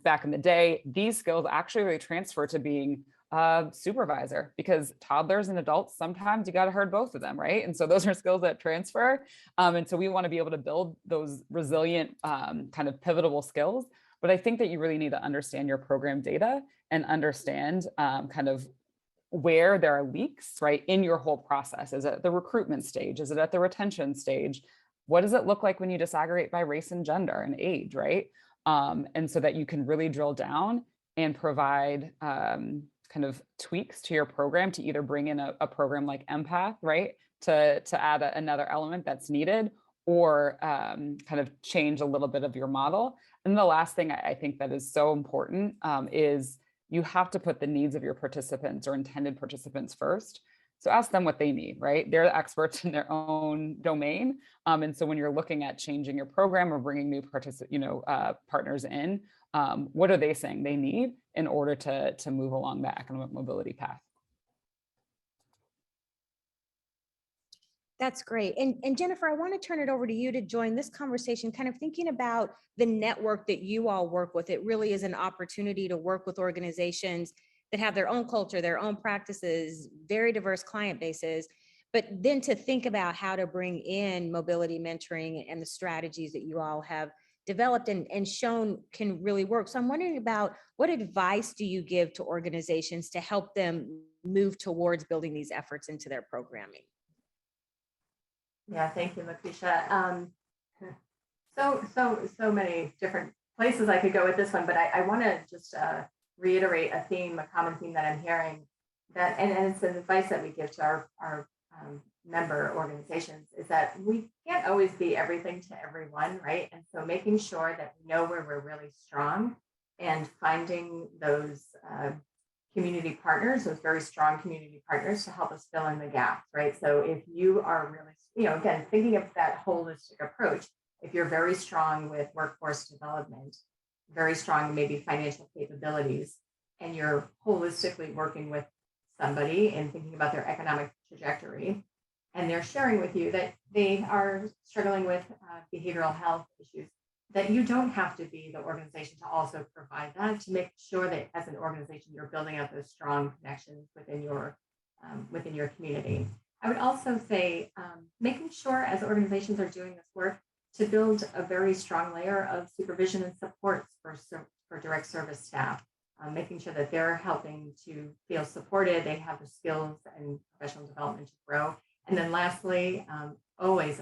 Speaker 3: back in the day, these skills actually really transfer to being a supervisor, because toddlers and adults, sometimes you got to herd both of them, right? And so those are skills that transfer. And so we want to be able to build those resilient kind of pivotal skills. But I think that you really need to understand your program data and understand kind of where there are leaks, right, in your whole process. Is it at the recruitment stage? Is it at the retention stage? What does it look like when you disaggregate by race and gender and age, right? And so that you can really drill down and provide kind of tweaks to your program to either bring in a program like Empath, right, to add another element that's needed, or kind of change a little bit of your model. And the last thing I think that is so important is you have to put the needs of your participants or intended participants first. So ask them what they need, right? They're the experts in their own domain. And so when you're looking at changing your program or bringing new partners in, what are they saying they need in order to move along that economic mobility path?
Speaker 2: That's great. And Jennifer, I want to turn it over to you to join this conversation, kind of thinking about the network that you all work with. It really is an opportunity to work with organizations that have their own culture, their own practices, very diverse client bases, but then to think about how to bring in mobility mentoring and the strategies that you all have developed and shown can really work. So I'm wondering about what advice do you give to organizations to help them move towards building these efforts into their programming?
Speaker 5: Yeah, thank you, Lucretia. So many different places I could go with this one, but I want to just reiterate a common theme that I'm hearing, that, and it's an advice that we give to our member organizations, is that we can't always be everything to everyone, right? And so making sure that we know where we're really strong and finding those community partners, those very strong community partners to help us fill in the gaps, right? So if you are really, again, thinking of that holistic approach, if you're very strong with workforce development, very strong maybe financial capabilities, and you're holistically working with somebody and thinking about their economic trajectory, and they're sharing with you that they are struggling with behavioral health issues, that you don't have to be the organization to also provide that, to make sure that as an organization you're building out those strong connections within your community. I would also say making sure as organizations are doing this work to build a very strong layer of supervision and supports for direct service staff, making sure that they're helping to feel supported, they have the skills and professional development to grow. And then lastly, always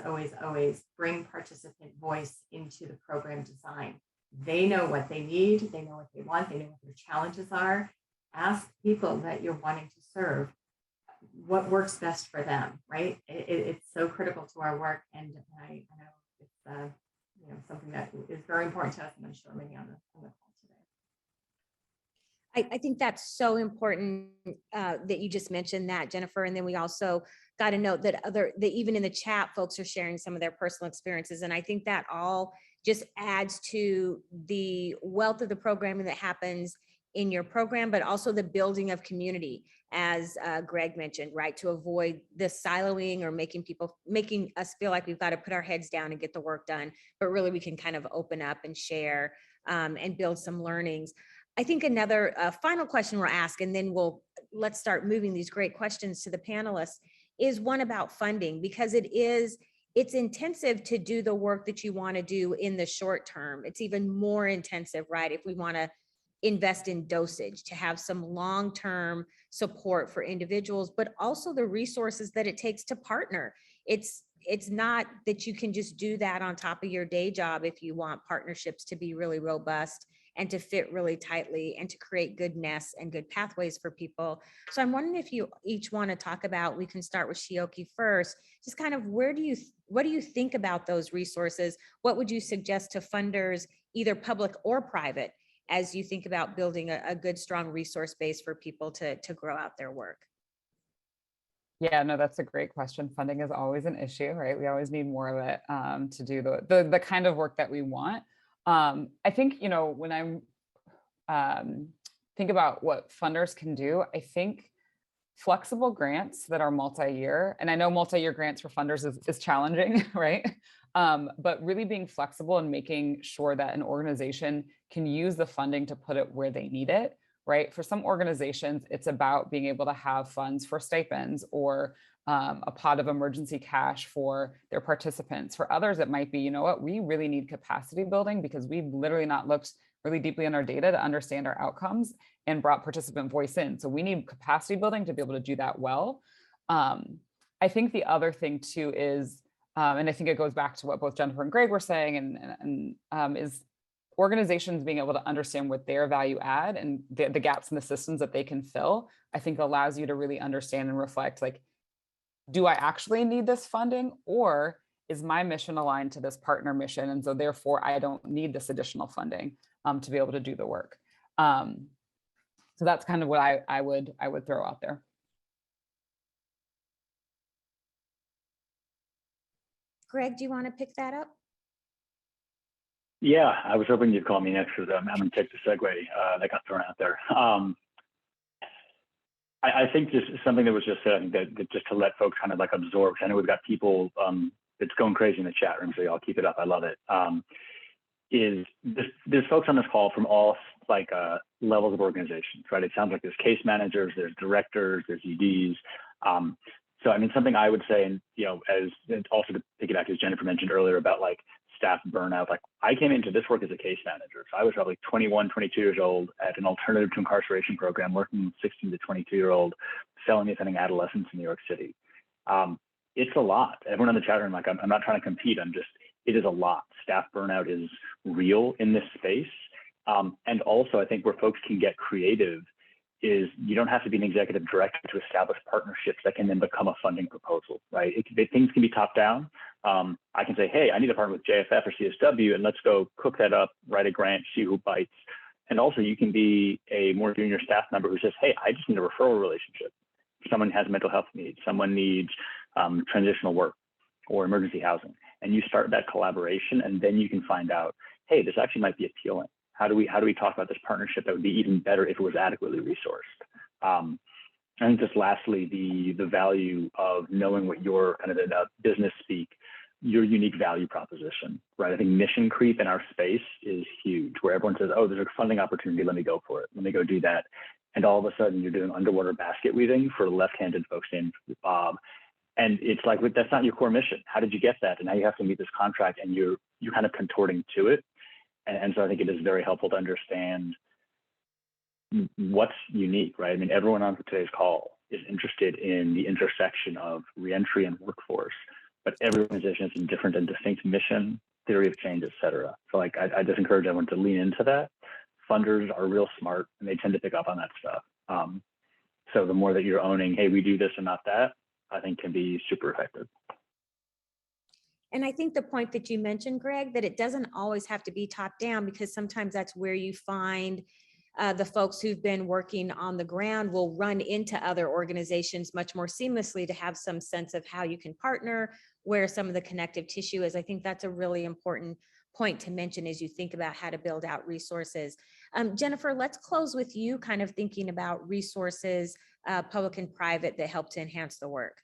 Speaker 5: bring participant voice into the program design. They know what they need, they know what they want, they know what their challenges are. Ask people that you're wanting to serve what works best for them, right? It's so critical to our work. And I know something that is very important to us, and I'm sure many on the call today.
Speaker 2: I think that's so important that you just mentioned that, Jennifer. And then we also got a note that even in the chat, folks are sharing some of their personal experiences. And I think that all just adds to the wealth of the programming that happens in your program, but also the building of community, as Greg mentioned, right? To avoid the siloing or making us feel like we've got to put our heads down and get the work done, but really we can kind of open up and share and build some learnings. I think another final question we'll ask, and then let's start moving these great questions to the panelists, is one about funding, because it's intensive to do the work that you want to do in the short term. It's even more intensive, right? If we want to invest in dosage, to have some long-term support for individuals, but also the resources that it takes to partner. It's not that you can just do that on top of your day job if you want partnerships to be really robust and to fit really tightly and to create good nests and good pathways for people. So I'm wondering if you each want to talk about, we can start with Shioki first, just kind of what do you think about those resources? What would you suggest to funders, either public or private, as you think about building a good, strong resource base for people to grow out their work?
Speaker 3: Yeah, no, that's a great question. Funding is always an issue, right? We always need more of it to do the kind of work that we want. I think, when I'm think about what funders can do, I think flexible grants that are multi-year, and I know multi-year grants for funders is challenging, right? But really being flexible and making sure that an organization can use the funding to put it where they need it, right? For some organizations, it's about being able to have funds for stipends or a pot of emergency cash for their participants. For others, it might be, you know what, we really need capacity building because we've literally not looked really deeply in our data to understand our outcomes and brought participant voice in. So we need capacity building to be able to do that well. I think the other thing too is, and I think it goes back to what both Jennifer and Greg were saying, and is organizations being able to understand what their value add and the gaps in the systems that they can fill, I think allows you to really understand and reflect, like, do I actually need this funding, or is my mission aligned to this partner mission? And so therefore I don't need this additional funding to be able to do the work. So that's kind of what I would throw out there.
Speaker 2: Greg, do you want to pick that up?
Speaker 4: Yeah, I was hoping you'd call me next because I'm going to take the segue that got thrown out there. I think just something that was just said, I think that just to let folks kind of like absorb, I know we've got people, it's going crazy in the chat room, so y'all keep it up. I love it. There's folks on this call from all levels of organizations, right? It sounds like there's case managers, there's directors, there's EDs. So I mean, something I would say, and as also to piggyback, as Jennifer mentioned earlier about like staff burnout, like I came into this work as a case manager. So I was probably 21, 22 years old at an alternative to incarceration program, working with 16 to 22-year-old felony offending adolescents in New York City. It's a lot. Everyone in the chat room, like I'm not trying to compete. It is a lot. Staff burnout is real in this space. And also I think where folks can get creative is you don't have to be an executive director to establish partnerships that can then become a funding proposal, right? Things can be top down. I can say, hey, I need to partner with JFF or CSW, and let's go cook that up, write a grant, see who bites. And also you can be a more junior staff member who says, hey, I just need a referral relationship. Someone has mental health needs, someone needs transitional work or emergency housing. And you start that collaboration, and then you can find out, hey, this actually might be appealing. How do we talk about this partnership that would be even better if it was adequately resourced? I think just lastly, the value of knowing what your kind of in business speak, your unique value proposition, right? I think mission creep in our space is huge, where everyone says, oh, there's a funding opportunity, let me go for it. Let me go do that. And all of a sudden you're doing underwater basket weaving for left-handed folks named Bob. And it's like, that's not your core mission. How did you get that? And now you have to meet this contract, and you're kind of contorting to it. And so I think it is very helpful to understand what's unique, right? I mean, everyone on today's call is interested in the intersection of reentry and workforce, but every organization has a different and distinct mission, theory of change, et cetera. So like, I just encourage everyone to lean into that. Funders are real smart, and they tend to pick up on that stuff. So the more that you're owning, hey, we do this and not that, I think can be super effective.
Speaker 2: And I think the point that you mentioned, Greg, that it doesn't always have to be top down, because sometimes that's where you find the folks who've been working on the ground will run into other organizations much more seamlessly to have some sense of how you can partner, where some of the connective tissue is. I think that's a really important point to mention as you think about how to build out resources. Jennifer, let's close with you kind of thinking about resources, public and private, that help to enhance the work.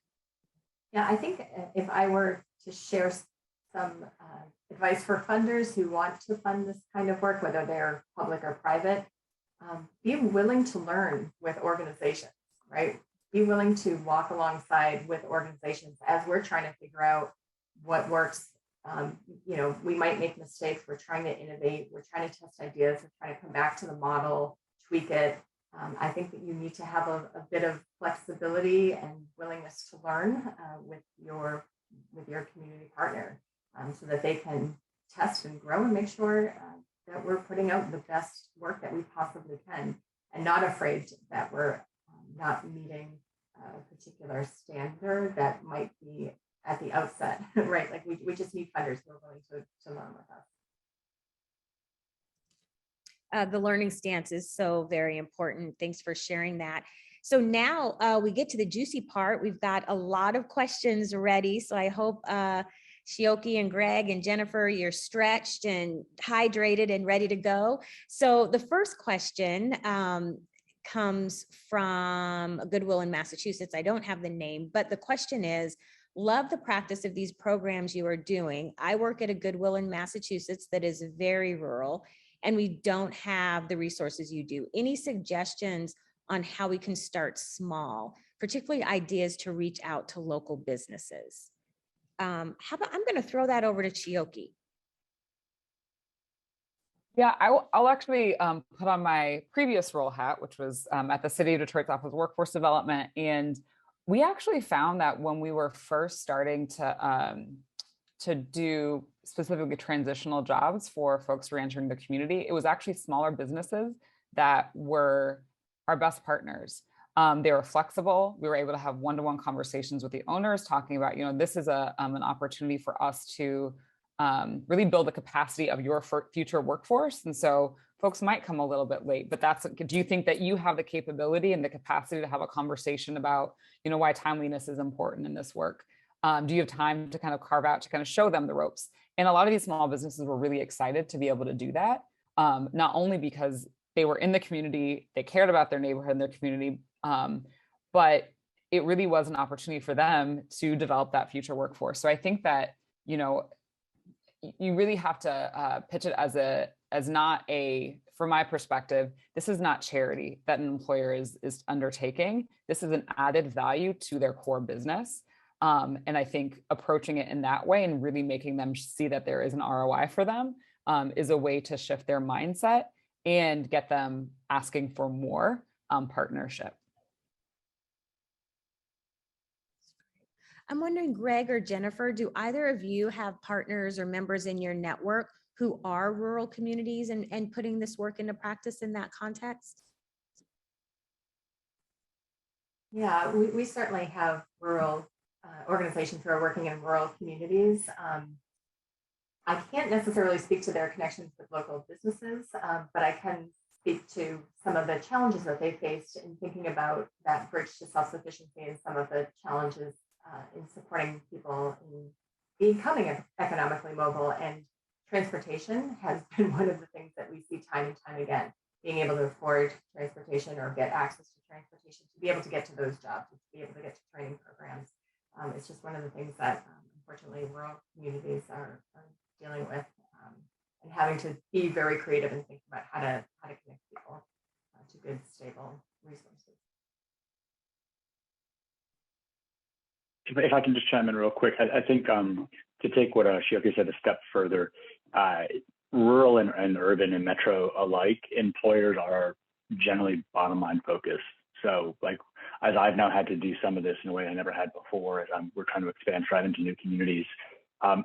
Speaker 5: Yeah, I think if I were to share some advice for funders who want to fund this kind of work, whether they're public or private, be willing to learn with organizations, right? Be willing to walk alongside with organizations as we're trying to figure out what works. We might make mistakes. We're trying to innovate. We're trying to test ideas. We're trying to come back to the model, tweak it. I think that you need to have a bit of flexibility and willingness to learn with your community partner, so that they can test and grow and make sure that we're putting out the best work that we possibly can, and not afraid that we're not meeting a particular standard that might be at the outset, right? Like we just need funders who are willing to learn with us.
Speaker 2: The learning stance is so very important. Thanks for sharing that. So now we get to the juicy part. We've got a lot of questions ready. So I hope Shioki and Greg and Jennifer, you're stretched and hydrated and ready to go. So the first question comes from Goodwill in Massachusetts. I don't have the name, but the question is, love the practice of these programs you are doing. I work at a Goodwill in Massachusetts that is very rural, and we don't have the resources you do. Any suggestions on how we can start small, particularly ideas to reach out to local businesses? I'm going to throw that over to Chioki.
Speaker 3: Yeah, I'll actually put on my previous role hat, which was at the City of Detroit's Office of Workforce Development. And we actually found that when we were first starting to do specifically transitional jobs for folks reentering the community, it was actually smaller businesses that were our best partners. They were flexible. We were able to have one-to-one conversations with the owners, talking about, this is an opportunity for us to really build the capacity of your future workforce. And so folks might come a little bit late, but do you think that you have the capability and the capacity to have a conversation about, why timeliness is important in this work? Do you have time to kind of carve out to kind of show them the ropes? And a lot of these small businesses were really excited to be able to do that, not only because they were in the community, they cared about their neighborhood and their community, but it really was an opportunity for them to develop that future workforce. So I think that, you really have to pitch it as not from my perspective, this is not charity that an employer is undertaking. This is an added value to their core business. And I think approaching it in that way and really making them see that there is an ROI for them is a way to shift their mindset and get them asking for more partnership.
Speaker 2: I'm wondering, Greg or Jennifer, do either of you have partners or members in your network who are rural communities and putting this work into practice in that context?
Speaker 5: Yeah, we certainly have rural organizations who are working in rural communities. I can't necessarily speak to their connections with local businesses, but I can speak to some of the challenges that they faced in thinking about that bridge to self-sufficiency and some of the challenges in supporting people in becoming economically mobile. And transportation has been one of the things that we see time and time again. Being able to afford transportation or get access to transportation to be able to get to those jobs, to be able to get to training programs. It's just one of the things that unfortunately rural communities are dealing with, and having to be very creative and think about how to connect people to good, stable resources.
Speaker 4: If I can just chime in real quick, I think to take what Shioki said a step further, rural and urban and metro alike, employers are generally bottom line focused. So like, as I've now had to do some of this in a way I never had before, as we're trying to expand Thrive into new communities,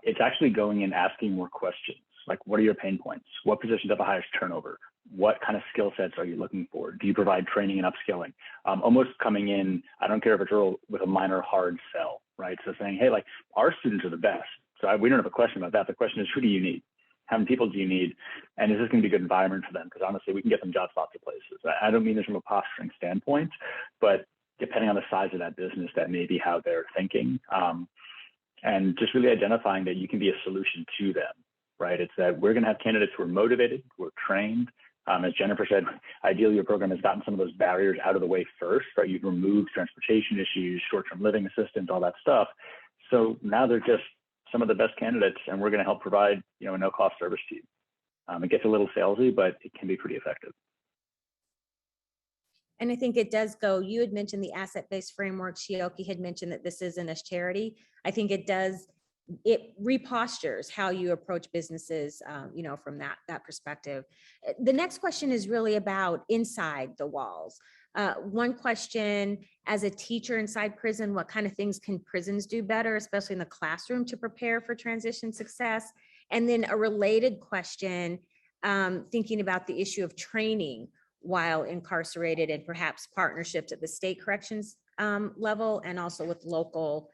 Speaker 4: it's actually going and asking more questions. Like, what are your pain points? What positions have the highest turnover? What kind of skill sets are you looking for? Do you provide training and upskilling? Almost coming in, I don't care if it's rural, with a minor hard sell, right? So saying, hey, like, our students are the best, So we don't have a question about that. The question is, who do you need? How many people do you need? And is this going to be a good environment for them? Because honestly, we can get them jobs lots of places. I don't mean this from a posturing standpoint, but depending on the size of that business, that may be how they're thinking. And just really identifying that you can be a solution to them, right? It's that we're going to have candidates who are motivated, who are trained. As Jennifer said, ideally your program has gotten some of those barriers out of the way first, right? You've removed transportation issues, short-term living assistance, all that stuff. So now they're just some of the best candidates, and we're going to help provide, a no-cost service to you. It gets a little salesy, but it can be pretty effective.
Speaker 2: And I think it does go, you had mentioned the asset-based framework. Shioki had mentioned that this isn't a charity. I think it repostures how you approach businesses, from that perspective. The next question is really about inside the walls. One question, as a teacher inside prison, what kind of things can prisons do better, especially in the classroom, to prepare for transition success? And then a related question, thinking about the issue of training while incarcerated, and perhaps partnerships at the state corrections level, and also with local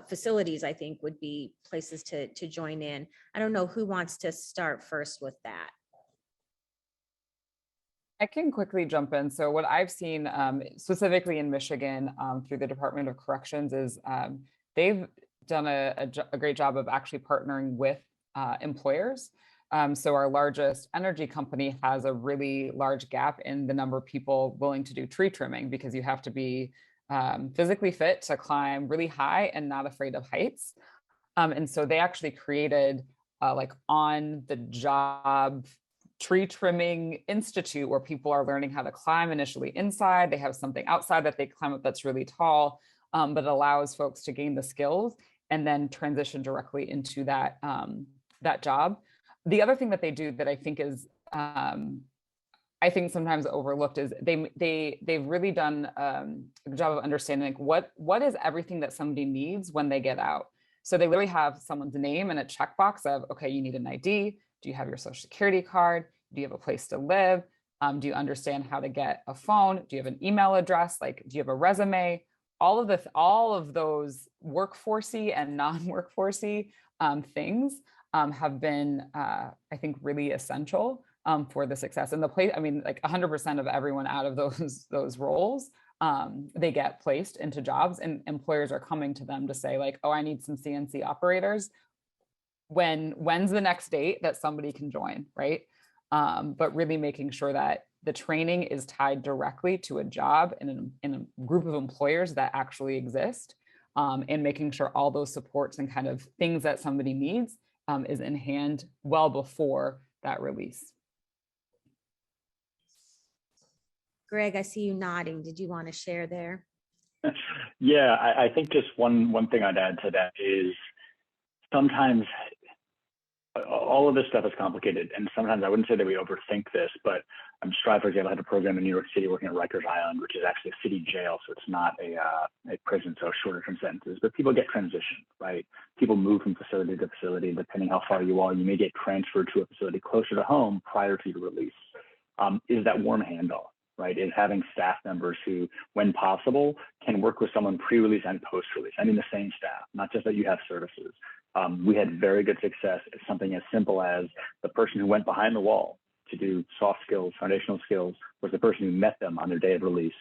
Speaker 2: facilities, I think would be places to join in. I don't know who wants to start first with that.
Speaker 3: I can quickly jump in. So what I've seen specifically in Michigan through the Department of Corrections is they've done a great job of actually partnering with employers. So our largest energy company has a really large gap in the number of people willing to do tree trimming, because you have to be physically fit to climb really high and not afraid of heights. And so they actually created like on the job tree trimming institute where people are learning how to climb initially inside. They have something outside that they climb up that's really tall, but allows folks to gain the skills and then transition directly into that job. The other thing that they do that I think is, I think sometimes overlooked, is they've really done a good job of understanding like what is everything that somebody needs when they get out. So they literally have someone's name and a checkbox of, okay, you need an ID. Do you have your social security card? Do you have a place to live? Do you understand how to get a phone? Do you have an email address? Like, do you have a resume? All of those workforcey and non-workforcey things have been, I think, really essential for the success. And the place, I mean, like 100% of everyone out of those roles, they get placed into jobs, and employers are coming to them to say like, oh, I need some CNC operators. When's the next date that somebody can join, right? But really making sure that the training is tied directly to a job in a group of employers that actually exist, and making sure all those supports and kind of things that somebody needs is in hand well before that release.
Speaker 2: Greg, I see you nodding. Did you want to share there?
Speaker 4: Yeah, I think just one thing I'd add to that is sometimes all of this stuff is complicated, and sometimes I wouldn't say that we overthink this, but Strive, for example, had a program in New York City working at Rikers Island, which is actually a city jail, so it's not a prison, so shorter term sentences, but people get transitioned, right? People move from facility to facility, depending how far you are. You may get transferred to a facility closer to home prior to your release. Is that warm handoff, right? Is having staff members who, when possible, can work with someone pre-release and post-release. I mean, the same staff, not just that you have services. We had very good success at something as simple as the person who went behind the wall to do soft skills, foundational skills, was the person who met them on their day of release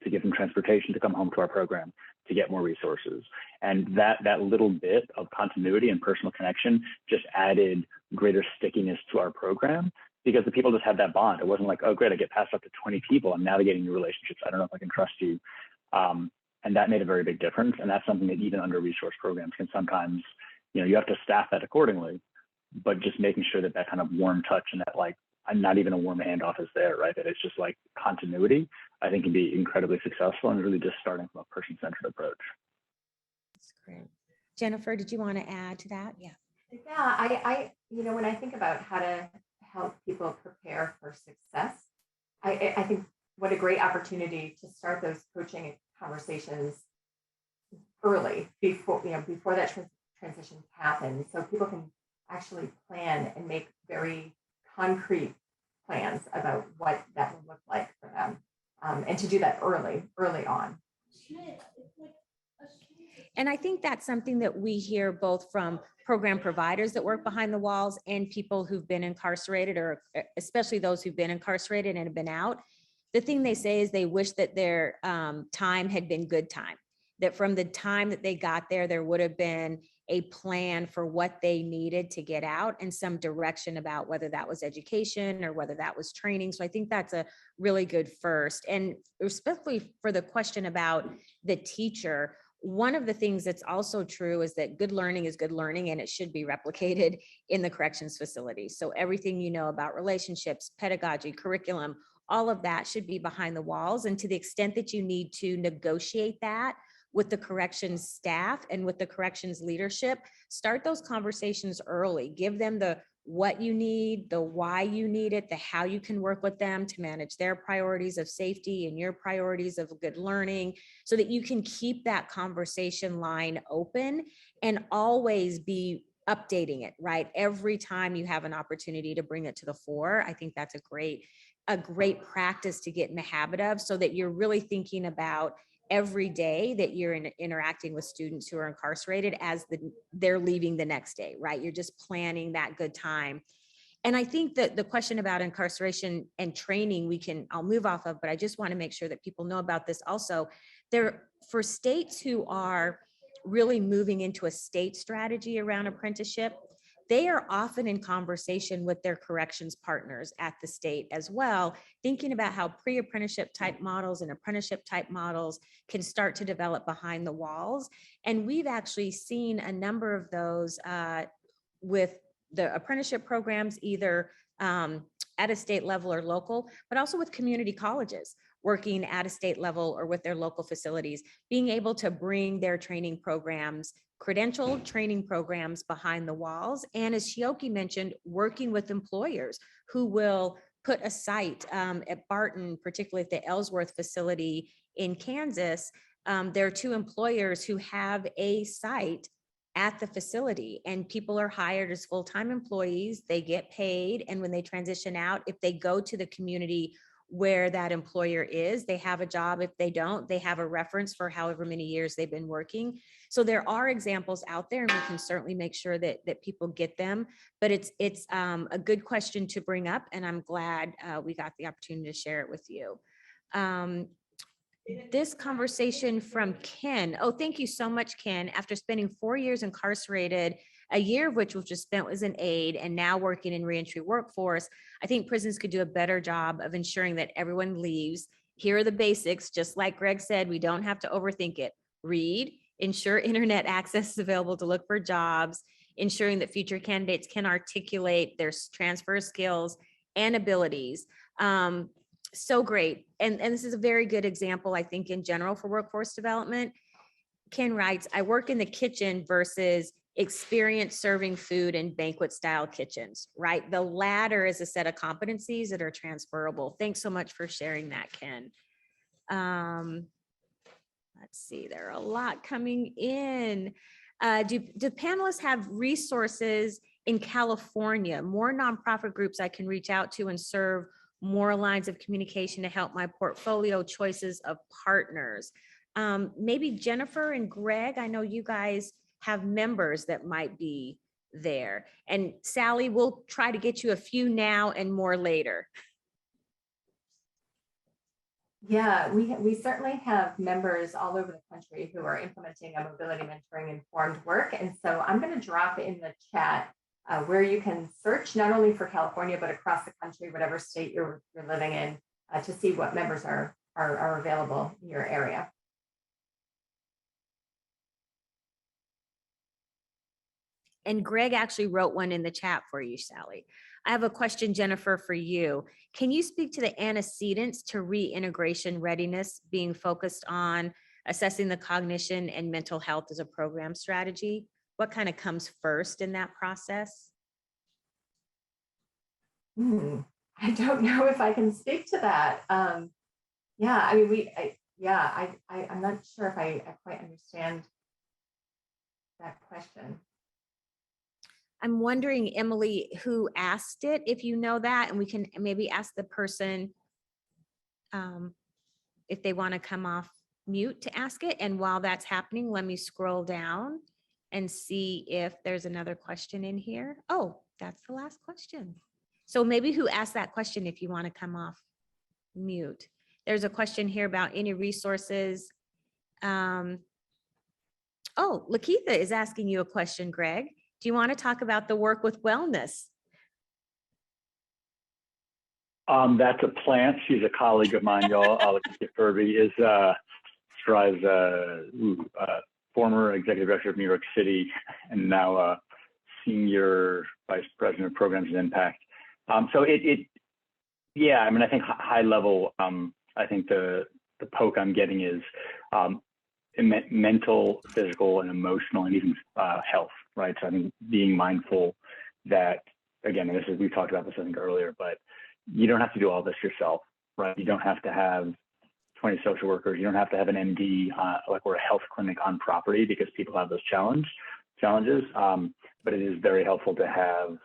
Speaker 4: to give them transportation to come home to our program to get more resources. And that little bit of continuity and personal connection just added greater stickiness to our program, because the people just had that bond. It wasn't like, oh, great, I get passed up to 20 people. I'm navigating new relationships. I don't know if I can trust you. And that made a very big difference. And that's something that even under resource programs can sometimes, you have to staff that accordingly, but just making sure that kind of warm touch and that like, I'm not even a warm handoff is there, right? That it's just like continuity, I think can be incredibly successful, and really just starting from a person-centered approach.
Speaker 2: That's great. Jennifer, did you want to add to that? Yeah.
Speaker 5: Yeah, I when I think about how to help people prepare for success, I think what a great opportunity to start those coaching conversations early before that transition happens, so people can actually plan and make very concrete plans about what that would look like for them, and to do that early on.
Speaker 2: And I think that's something that we hear both from program providers that work behind the walls and people who've been incarcerated, or especially those who've been incarcerated and have been out. The thing they say is they wish that their time had been good time, that from the time that they got there would have been a plan for what they needed to get out and some direction about whether that was education or whether that was training. So I think that's a really good first. And especially for the question about the teacher, one of the things that's also true is that good learning is good learning, and it should be replicated in the corrections facility. So everything you know about relationships, pedagogy, curriculum, all of that should be behind the walls. And to the extent that you need to negotiate that with the corrections staff and with the corrections leadership, start those conversations early. Give them the what you need, the why you need it, the how you can work with them to manage their priorities of safety and your priorities of good learning, so that you can keep that conversation line open and always be updating it, right? Every time you have an opportunity to bring it to the fore. I think that's a great practice to get in the habit of, so that you're really thinking about every day that you're interacting with students who are incarcerated as they're leaving the next day, right? You're just planning that good time. And I think that the question about incarceration and training, I'll move off of, but I just want to make sure that people know about this also. For states who are really moving into a state strategy around apprenticeship, they are often in conversation with their corrections partners at the state as well, thinking about how pre-apprenticeship type models and apprenticeship type models can start to develop behind the walls. And we've actually seen a number of those with the apprenticeship programs, either at a state level or local, but also with community colleges working at a state level or with their local facilities, being able to bring their training programs, credentialed training programs behind the walls. And as Shioki mentioned, working with employers who will put a site at Barton, particularly at the Ellsworth facility in Kansas. There are two employers who have a site at the facility, and people are hired as full-time employees. They get paid, and when they transition out, if they go to the community where that employer is, they have a job. If they don't, they have a reference for however many years they've been working. So there are examples out there, and we can certainly make sure that people get them. But it's a good question to bring up, and I'm glad we got the opportunity to share it with you. This conversation from Ken. Oh, thank you so much, Ken. After spending 4 years incarcerated, a year of which was just spent as an aide, and now working in reentry workforce, I think prisons could do a better job of ensuring that everyone leaves. Here are the basics. Just like Greg said, we don't have to overthink it. Read, ensure internet access is available to look for jobs, ensuring that future candidates can articulate their transfer skills and abilities. So great. And this is a very good example, I think, in general for workforce development. Ken writes, I work in the kitchen versus experience serving food in banquet style kitchens, right? The latter is a set of competencies that are transferable. Thanks so much for sharing that, Ken. Let's see, there are a lot coming in. Do panelists have resources in California, more nonprofit groups I can reach out to and serve more lines of communication to help my portfolio choices of partners? Maybe Jennifer and Greg, I know you guys have members that might be there. And Sally, we'll try to get you a few now and more later.
Speaker 5: Yeah, we certainly have members all over the country who are implementing a mobility mentoring informed work. And so I'm going to drop in the chat where you can search not only for California, but across the country, whatever state you're living in, to see what members are available in your area.
Speaker 2: And Greg actually wrote one in the chat for you, Sally. I have a question, Jennifer, for you. Can you speak to the antecedents to reintegration readiness being focused on assessing the cognition and mental health as a program strategy? What kind of comes first in that process?
Speaker 5: I don't know if I can speak to that. Yeah, I mean, I'm not sure if I quite understand that question.
Speaker 2: I'm wondering, Emily, who asked it, if you know that, and we can maybe ask the person if they want to come off mute to ask it. And while that's happening, let me scroll down and see if there's another question in here. Oh, that's the last question. So maybe who asked that question, if you want to come off mute. There's a question here about any resources. Oh, Lakeitha is asking you a question, Greg. Do you want to talk about the work with wellness?
Speaker 4: That's a plant. She's a colleague of mine, y'all. Lakeitha Furby is Strive's former executive director of New York City and now senior vice president of programs and impact. Yeah, I mean, I think high level, I think the poke I'm getting is mental, physical, and emotional, and even health, right? So I think being mindful that, again, and we talked about this, I think, earlier, but you don't have to do all this yourself, right? You don't have to have 20 social workers. You don't have to have an MD or a health clinic on property, because people have those challenges. But it is very helpful to have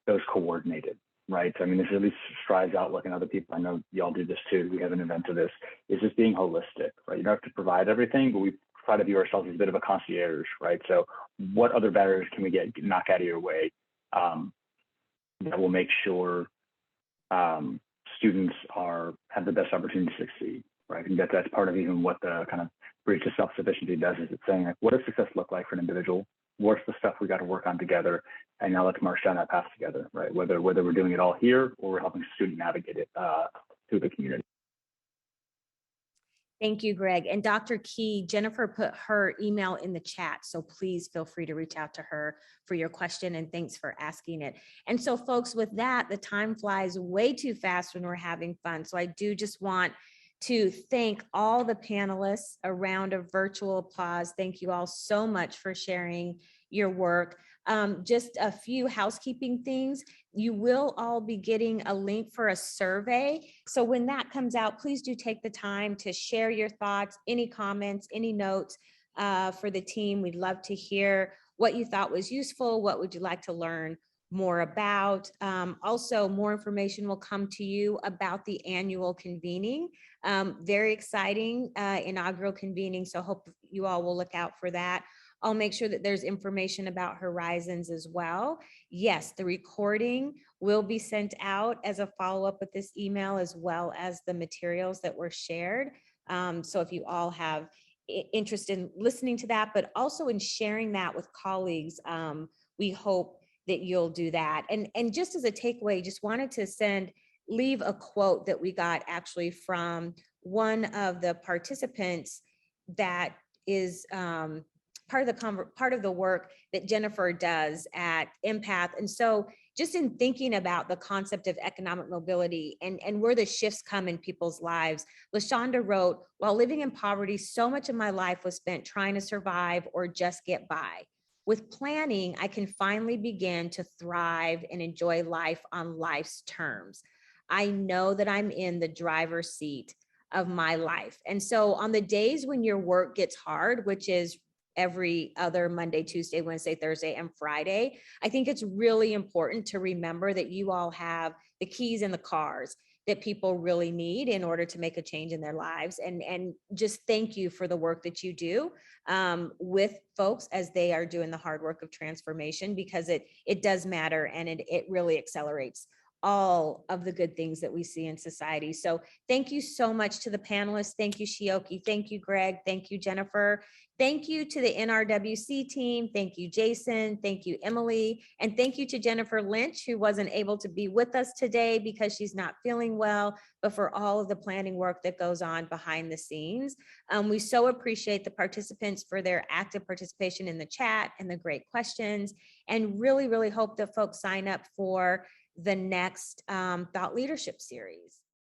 Speaker 4: those coordinated, right? I mean, this is at least Strive's outlook, and other people, I know y'all do this too. We have an event to this. Is just being holistic, right? You don't have to provide everything, but we try to view ourselves as a bit of a concierge, right? So what other barriers can we knock out of your way that will make sure students have the best opportunity to succeed, right? I think that's part of even what the kind of bridge to self-sufficiency does, is it's saying, like, what does success look like for an individual? What's the stuff we got to work on together? And now let's march down that path together, right? Whether we're doing it all here or we're helping students navigate it through the community.
Speaker 2: Thank you, Greg. And Dr. Key, Jennifer put her email in the chat, so please feel free to reach out to her for your question, and thanks for asking it. And so folks, with that, the time flies way too fast when we're having fun. So I do just want to thank all the panelists. A round of virtual applause. Thank you all so much for sharing your work. Just a few housekeeping things. You will all be getting a link for a survey. So when that comes out, please do take the time to share your thoughts, any comments, any notes for the team. We'd love to hear what you thought was useful. What would you like to learn more about? Also, more information will come to you about the annual convening. Very exciting inaugural convening. So hope you all will look out for that. I'll make sure that there's information about Horizons as well. Yes, the recording will be sent out as a follow-up with this email, as well as the materials that were shared. So if you all have interest in listening to that, but also in sharing that with colleagues, we hope that you'll do that. And just as a takeaway, just wanted to leave a quote that we got actually from one of the participants that is part of the work that Jennifer does at Empath. And so just in thinking about the concept of economic mobility and where the shifts come in people's lives, LaShonda wrote, "While living in poverty, so much of my life was spent trying to survive or just get by. With planning, I can finally begin to thrive and enjoy life on life's terms. I know that I'm in the driver's seat of my life." And so on the days when your work gets hard, which is every other Monday, Tuesday, Wednesday, Thursday, and Friday, I think it's really important to remember that you all have the keys in the cars that people really need in order to make a change in their lives. And just thank you for the work that you do with folks as they are doing the hard work of transformation, because it does matter, and it really accelerates all of the good things that we see in society. So thank you so much to the panelists. Thank you, Shioki. Thank you, Greg. Thank you, Jennifer. Thank you to the NRWC team. Thank you, Jason. Thank you, Emily. And thank you to Jennifer Lynch, who wasn't able to be with us today because she's not feeling well, but for all of the planning work that goes on behind the scenes. We so appreciate the participants for their active participation in the chat and the great questions, and really, really hope that folks sign up for the next Thought Leadership Series.